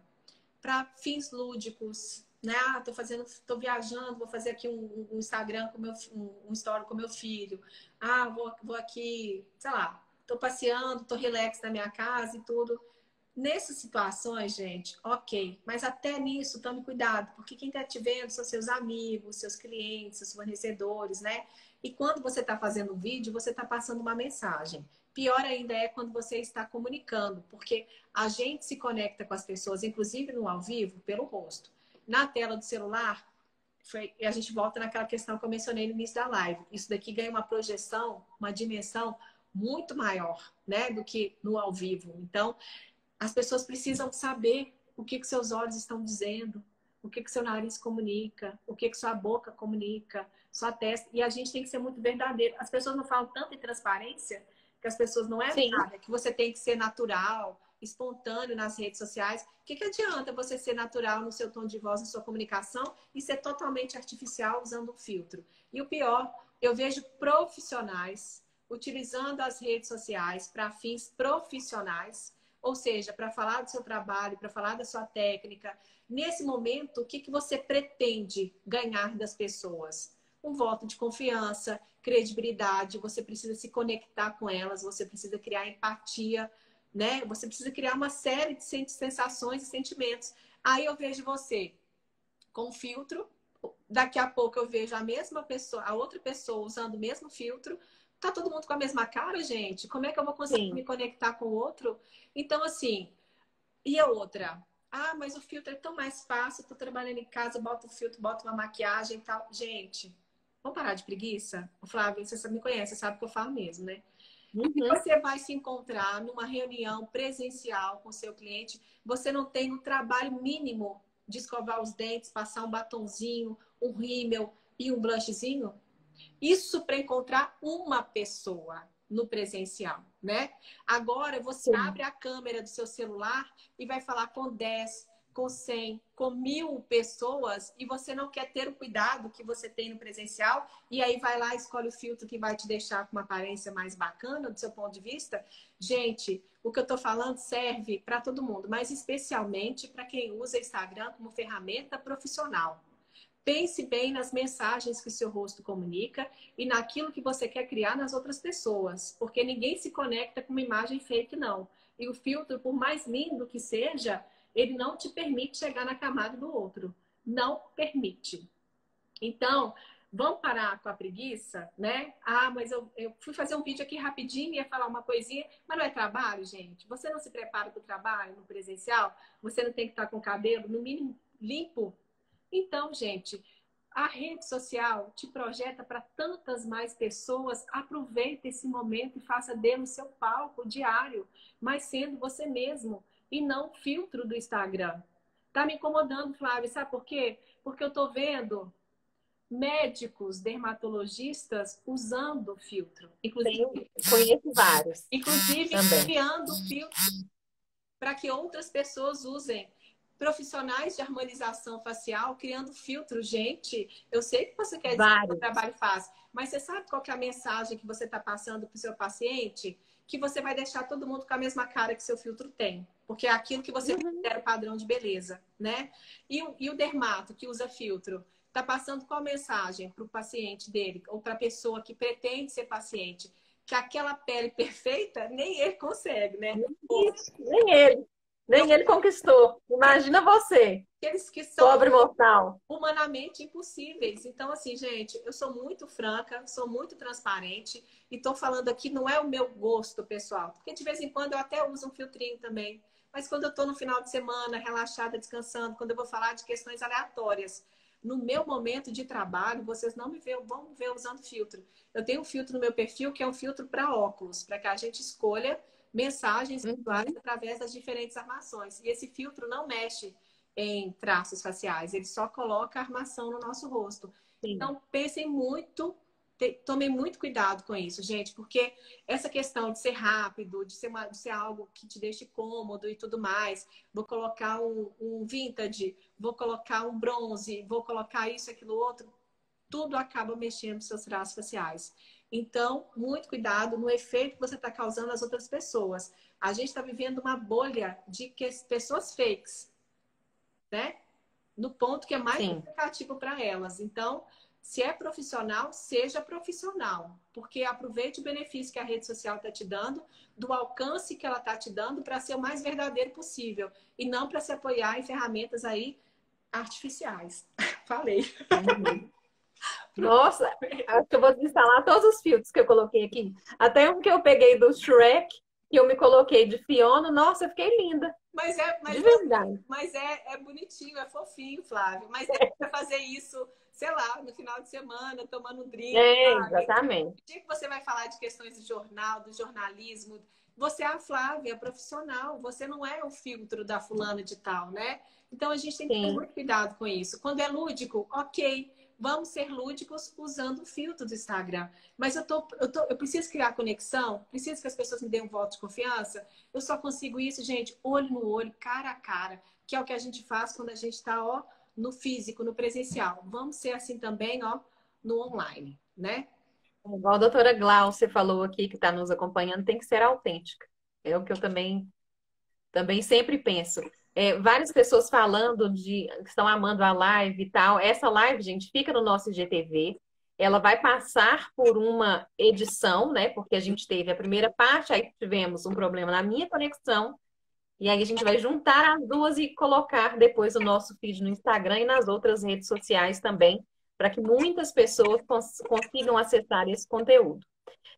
para fins lúdicos, né? Ah, tô viajando, vou fazer aqui um Instagram com um story com meu filho. Ah, vou aqui, sei lá, tô passeando, tô relax na minha casa e tudo. Nessas situações, gente, ok. Mas até nisso, tome cuidado, porque quem está te vendo são seus amigos, seus clientes, seus fornecedores, né? E quando você está fazendo um vídeo, você está passando uma mensagem. Pior ainda é quando você está comunicando, porque a gente se conecta com as pessoas, inclusive no ao vivo, pelo rosto. Na tela do celular, e a gente volta naquela questão que eu mencionei no início da live. Isso daqui ganha uma projeção, uma dimensão muito maior, né, do que no ao vivo. Então, as pessoas precisam saber o que seus olhos estão dizendo, o que seu nariz comunica, o que sua boca comunica, sua testa. E a gente tem que ser muito verdadeiro. As pessoas não falam tanto em transparência, que as pessoas não é Sim. nada, que você tem que ser natural, espontâneo nas redes sociais. O que adianta você ser natural no seu tom de voz, na sua comunicação, e ser totalmente artificial usando um filtro? E o pior, eu vejo profissionais utilizando as redes sociais para fins profissionais, ou seja, para falar do seu trabalho, para falar da sua técnica. Nesse momento, o que você pretende ganhar das pessoas? Um voto de confiança, credibilidade, você precisa se conectar com elas, você precisa criar empatia, né? Você precisa criar uma série de sensações e sentimentos. Aí eu vejo você com filtro, daqui a pouco eu vejo a mesma pessoa, a outra pessoa usando o mesmo filtro. Tá todo mundo com a mesma cara, gente? Como é que eu vou conseguir me conectar com o outro? Então, assim, e a outra? Ah, mas o filtro é tão mais fácil, tô trabalhando em casa, boto o filtro, boto uma maquiagem e tal. Gente, vamos parar de preguiça? O Flávio, você me conhece, sabe o que eu falo mesmo, né? Uhum. Você vai se encontrar numa reunião presencial com seu cliente, você não tem um trabalho mínimo de escovar os dentes, passar um batonzinho, um rímel e um blushzinho? Isso para encontrar uma pessoa no presencial, né? Agora você Sim. abre a câmera do seu celular e vai falar com 10, com 100, com 1000 pessoas e você não quer ter o cuidado que você tem no presencial e aí vai lá e escolhe o filtro que vai te deixar com uma aparência mais bacana do seu ponto de vista. Gente, o que eu tô falando serve para todo mundo, mas especialmente para quem usa Instagram como ferramenta profissional. Pense bem nas mensagens que o seu rosto comunica e naquilo que você quer criar nas outras pessoas, porque ninguém se conecta com uma imagem fake, não. E o filtro, por mais lindo que seja, ele não te permite chegar na camada do outro. Não permite. Então, vamos parar com a preguiça, né? Ah, mas eu fui fazer um vídeo aqui rapidinho, ia falar uma coisinha, mas não é trabalho, gente? Você não se prepara para o trabalho no presencial? Você não tem que estar com o cabelo, no mínimo, limpo? Então, gente, a rede social te projeta para tantas mais pessoas. Aproveite esse momento e faça dele o seu palco diário, mas sendo você mesmo e não filtro do Instagram. Tá me incomodando, Flávia, sabe por quê? Porque eu tô vendo médicos, dermatologistas usando filtro, Conheço vários inclusive também. criando filtro para que outras pessoas usem. Profissionais de harmonização facial criando filtro. Gente, eu sei que você quer dizer que o Vários. trabalho faz, mas você sabe qual que é a mensagem que você está passando para o seu paciente? Que você vai deixar todo mundo com a mesma cara que seu filtro tem. Porque é aquilo que você Uhum. considera o padrão de beleza, né? E o dermato que usa filtro, está passando qual mensagem para o paciente dele, ou para a pessoa que pretende ser paciente? Que aquela pele perfeita, nem ele consegue, né? Isso, nem ele. Nem ele conquistou. Imagina você, Aqueles que são pobre mortal. humanamente impossíveis. Então, assim, gente, eu sou muito franca, sou muito transparente e tô falando aqui, não é o meu gosto pessoal, porque de vez em quando eu até uso um filtrinho também. Mas quando eu tô no final de semana, relaxada, descansando, quando eu vou falar de questões aleatórias, no meu momento de trabalho, vocês não me vão me ver usando filtro. Eu tenho um filtro no meu perfil que é um filtro para óculos, para que a gente escolha mensagens visuais Uhum. através das diferentes armações. E esse filtro não mexe em traços faciais, ele só coloca a armação no nosso rosto. Sim. Então, pensem muito, tomem muito cuidado com isso, gente, porque essa questão de ser rápido, de ser algo que te deixe cômodo e tudo mais, vou colocar um vintage, vou colocar um bronze, vou colocar isso, aquilo, outro, tudo acaba mexendo nos seus traços faciais. Então, muito cuidado no efeito que você está causando às outras pessoas. A gente está vivendo uma bolha de pessoas fakes, né? No ponto que é mais Sim. significativo para elas. Então, Se é profissional, seja profissional, porque aproveite o benefício que a rede social está te dando, do alcance que ela está te dando para ser o mais verdadeiro possível e não para se apoiar em ferramentas aí artificiais. Falei. Uhum. Nossa, acho que eu vou desinstalar todos os filtros que eu coloquei aqui. Até um que eu peguei do Shrek, que eu me coloquei de Fiona. Nossa, eu fiquei linda. Mas é, De mas é, verdade. mas é bonitinho, é fofinho, Flávio. Mas é para fazer isso, sei lá, no final de semana, tomando um drink, É, sabe? exatamente. O dia que você vai falar de questões de jornal, do jornalismo, você é a Flávia, profissional, você não é o filtro da fulana de tal, né? Então a gente tem que ter Sim, muito cuidado com isso. Quando é lúdico, ok, vamos ser lúdicos usando o filtro do Instagram. Mas eu preciso criar conexão, preciso que as pessoas me deem um voto de confiança. Eu só consigo isso, gente, olho no olho, cara a cara, que é o que a gente faz quando a gente está, ó, no físico, no presencial. Vamos ser assim também, ó, no online, né? igual a doutora Glaucia falou aqui, que está nos acompanhando, tem que ser autêntica. É o que eu também sempre penso. Várias pessoas falando que estão amando a live e tal. Essa live, gente, fica no nosso IGTV. Ela vai passar por uma edição, né? Porque a gente teve a primeira parte, aí tivemos um problema na minha conexão. E aí a gente vai juntar as duas e colocar depois o nosso feed no Instagram e nas outras redes sociais também, para que muitas pessoas consigam acessar esse conteúdo.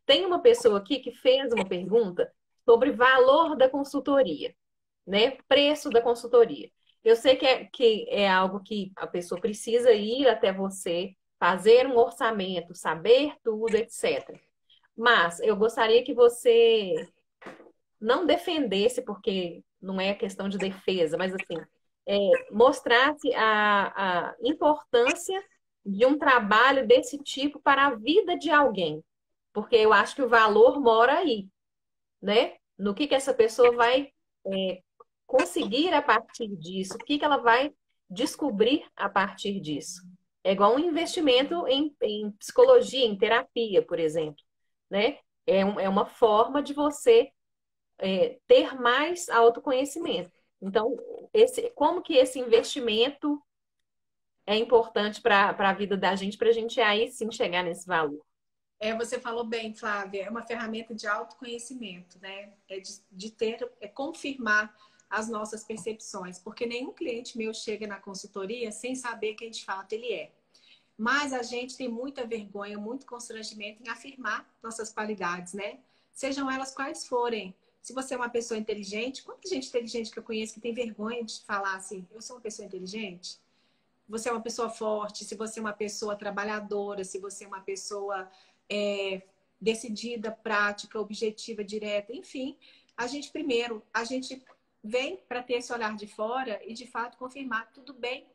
Tem uma pessoa aqui que fez uma pergunta sobre valor da consultoria, né? Preço da consultoria. Eu sei que é algo que a pessoa precisa ir até você, fazer um orçamento, saber tudo, etc. Mas eu gostaria que você não defendesse, porque não é questão de defesa, mas assim, mostrasse a importância de um trabalho desse tipo para a vida de alguém. Porque eu acho que o valor mora aí, né? No que essa pessoa vai conseguir a partir disso, o que ela vai descobrir a partir disso. É igual um investimento em psicologia, em terapia, por exemplo, né? É uma forma de você ter mais autoconhecimento. Então, como que esse investimento é importante para a vida da gente, para a gente aí sim chegar nesse valor? Você falou bem, Flávia, é uma ferramenta de autoconhecimento, né? Confirmar as nossas percepções, porque nenhum cliente meu chega na consultoria sem saber quem de fato ele é. Mas a gente tem muita vergonha, muito constrangimento em afirmar nossas qualidades, né? Sejam elas quais forem. Se você é uma pessoa inteligente, quanta gente inteligente que eu conheço que tem vergonha de falar assim, eu sou uma pessoa inteligente? Você é uma pessoa forte, se você é uma pessoa trabalhadora, se você é uma pessoa é, decidida, prática, objetiva, direta, enfim, a gente vem para ter esse olhar de fora e de fato confirmar tudo bem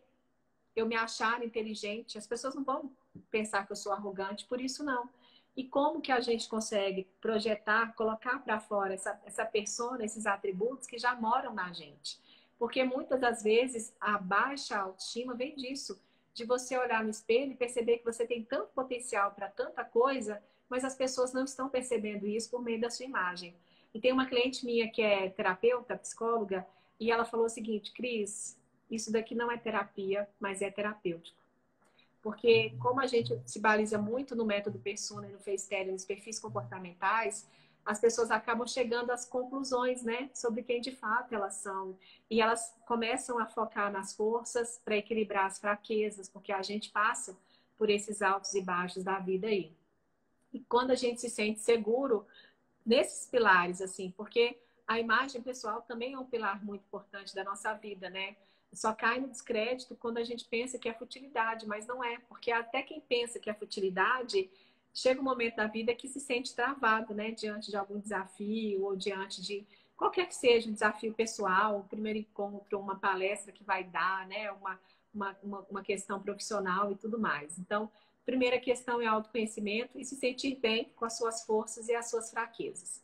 eu me achar inteligente, as pessoas não vão pensar que eu sou arrogante, por isso não. E como que a gente consegue projetar, colocar para fora essa persona, esses atributos que já moram na gente? Porque muitas das vezes a baixa autoestima vem disso, de você olhar no espelho e perceber que você tem tanto potencial para tanta coisa, mas as pessoas não estão percebendo isso por meio da sua imagem. E tem uma cliente minha que é terapeuta, psicóloga, e ela falou o seguinte, Cris, isso daqui não é terapia, mas é terapêutico. Porque como a gente se baliza muito no método Persona e no Feisterio, nos perfis comportamentais, as pessoas acabam chegando às conclusões, né, sobre quem de fato elas são. E elas começam a focar nas forças para equilibrar as fraquezas, porque a gente passa por esses altos e baixos da vida aí. E quando a gente se sente seguro nesses pilares, assim, porque a imagem pessoal também é um pilar muito importante da nossa vida, né? Só cai no descrédito quando a gente pensa que é futilidade, mas não é, porque até quem pensa que é futilidade, chega um momento da vida que se sente travado, né? Diante de algum desafio ou diante de qualquer que seja um desafio pessoal, um primeiro encontro, uma palestra que vai dar, né? Uma questão profissional e tudo mais. Então, primeira questão é autoconhecimento e se sentir bem com as suas forças e as suas fraquezas.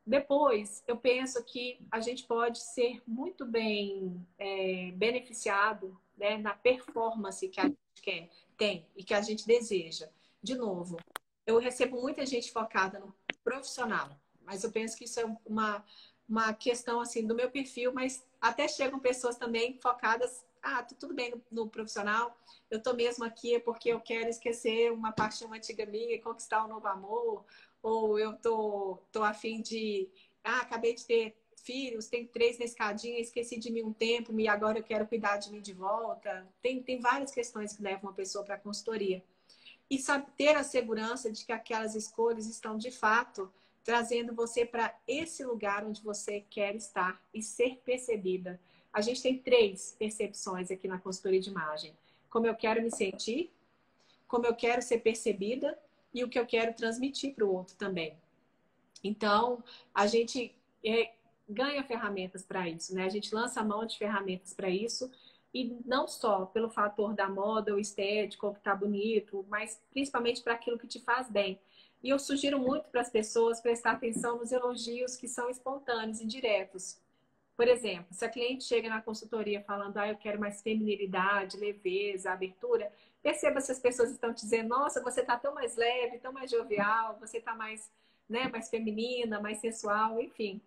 Depois, eu penso que a gente pode ser muito bem beneficiado, né, na performance que a gente tem e que a gente deseja. De novo, eu recebo muita gente focada no profissional, mas eu penso que isso é uma questão assim do meu perfil, mas até chegam pessoas também focadas tudo bem no profissional, eu tô mesmo aqui porque eu quero esquecer uma paixão antiga minha e conquistar um novo amor, ou eu tô a fim de, acabei de ter filhos, tenho 3 na escadinha, esqueci de mim um tempo e agora eu quero cuidar de mim de volta. Tem várias questões que levam uma pessoa para a consultoria. E sabe, ter a segurança de que aquelas escolhas estão de fato trazendo você para esse lugar onde você quer estar e ser percebida. A gente tem 3 percepções aqui na consultoria de imagem: como eu quero me sentir, como eu quero ser percebida e o que eu quero transmitir para o outro também. Então, a gente ganha ferramentas para isso, né? A gente lança a mão de ferramentas para isso, e não só pelo fator da moda, o estético, o que tá bonito, mas principalmente para aquilo que te faz bem. E eu sugiro muito para as pessoas prestar atenção nos elogios que são espontâneos e diretos. Por exemplo, se a cliente chega na consultoria falando, eu quero mais feminilidade, leveza, abertura, perceba se as pessoas estão te dizendo, nossa, você está tão mais leve, tão mais jovial, você está mais, né, mais feminina, mais sensual, enfim.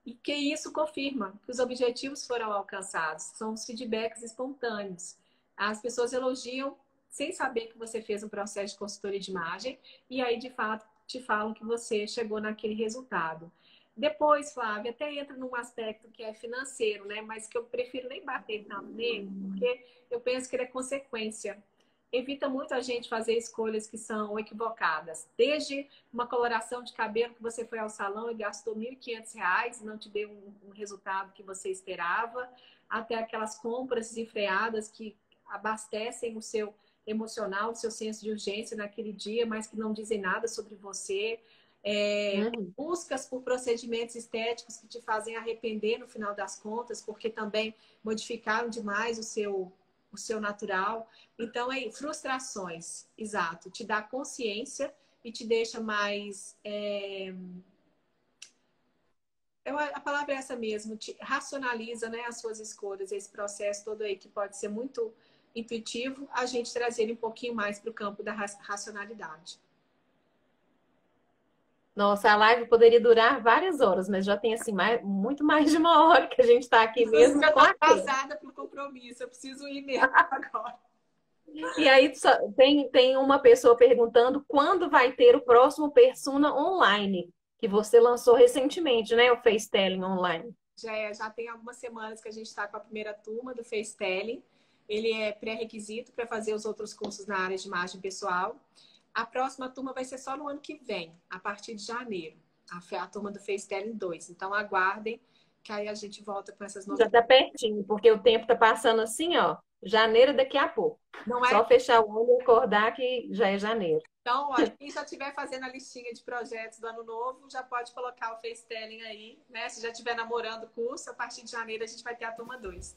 E que isso confirma que os objetivos foram alcançados, são os feedbacks espontâneos. As pessoas elogiam sem saber que você fez um processo de consultoria de imagem e aí, de fato, te falam que você chegou naquele resultado. Depois, Flávia, até entra num aspecto que é financeiro, né? Mas que eu prefiro nem bater tanto nele, porque eu penso que ele é consequência. Evita muito a gente fazer escolhas que são equivocadas. Desde uma coloração de cabelo que você foi ao salão e gastou R$ 1.500 e não te deu um resultado que você esperava, até aquelas compras desenfreadas que abastecem o seu emocional, o seu senso de urgência naquele dia, mas que não dizem nada sobre você. Buscas por procedimentos estéticos que te fazem arrepender no final das contas, porque também modificaram demais o seu natural. Então, frustrações, exato. Te dá consciência e te deixa mais... a palavra é essa mesmo, te racionaliza, né, as suas escolhas, esse processo todo aí que pode ser muito intuitivo, a gente trazer ele um pouquinho mais para o campo da racionalidade. Nossa, a live poderia durar várias horas, mas já tem assim muito mais de uma hora que a gente está aqui mesmo Eu com estou a Cris. atrasada para o compromisso, eu preciso ir mesmo agora. E aí tem uma pessoa perguntando quando vai ter o próximo Persona Online, que você lançou recentemente, né? O FaceTelling Online. Já tem algumas semanas que a gente está com a primeira turma do FaceTelling. Ele é pré-requisito para fazer os outros cursos na área de imagem pessoal. A próxima turma vai ser só no ano que vem, a partir de janeiro. A turma do FaceTelling 2. Então, aguardem, que aí a gente volta com essas Já novidades. está pertinho, porque o tempo está passando assim, ó. Janeiro daqui a pouco. Não é? Só fechar o olho e acordar que já é janeiro. Então, ó, quem já estiver fazendo a listinha de projetos do ano novo, já pode colocar o FaceTelling aí, né? Se já estiver namorando o curso, a partir de janeiro a gente vai ter a turma 2.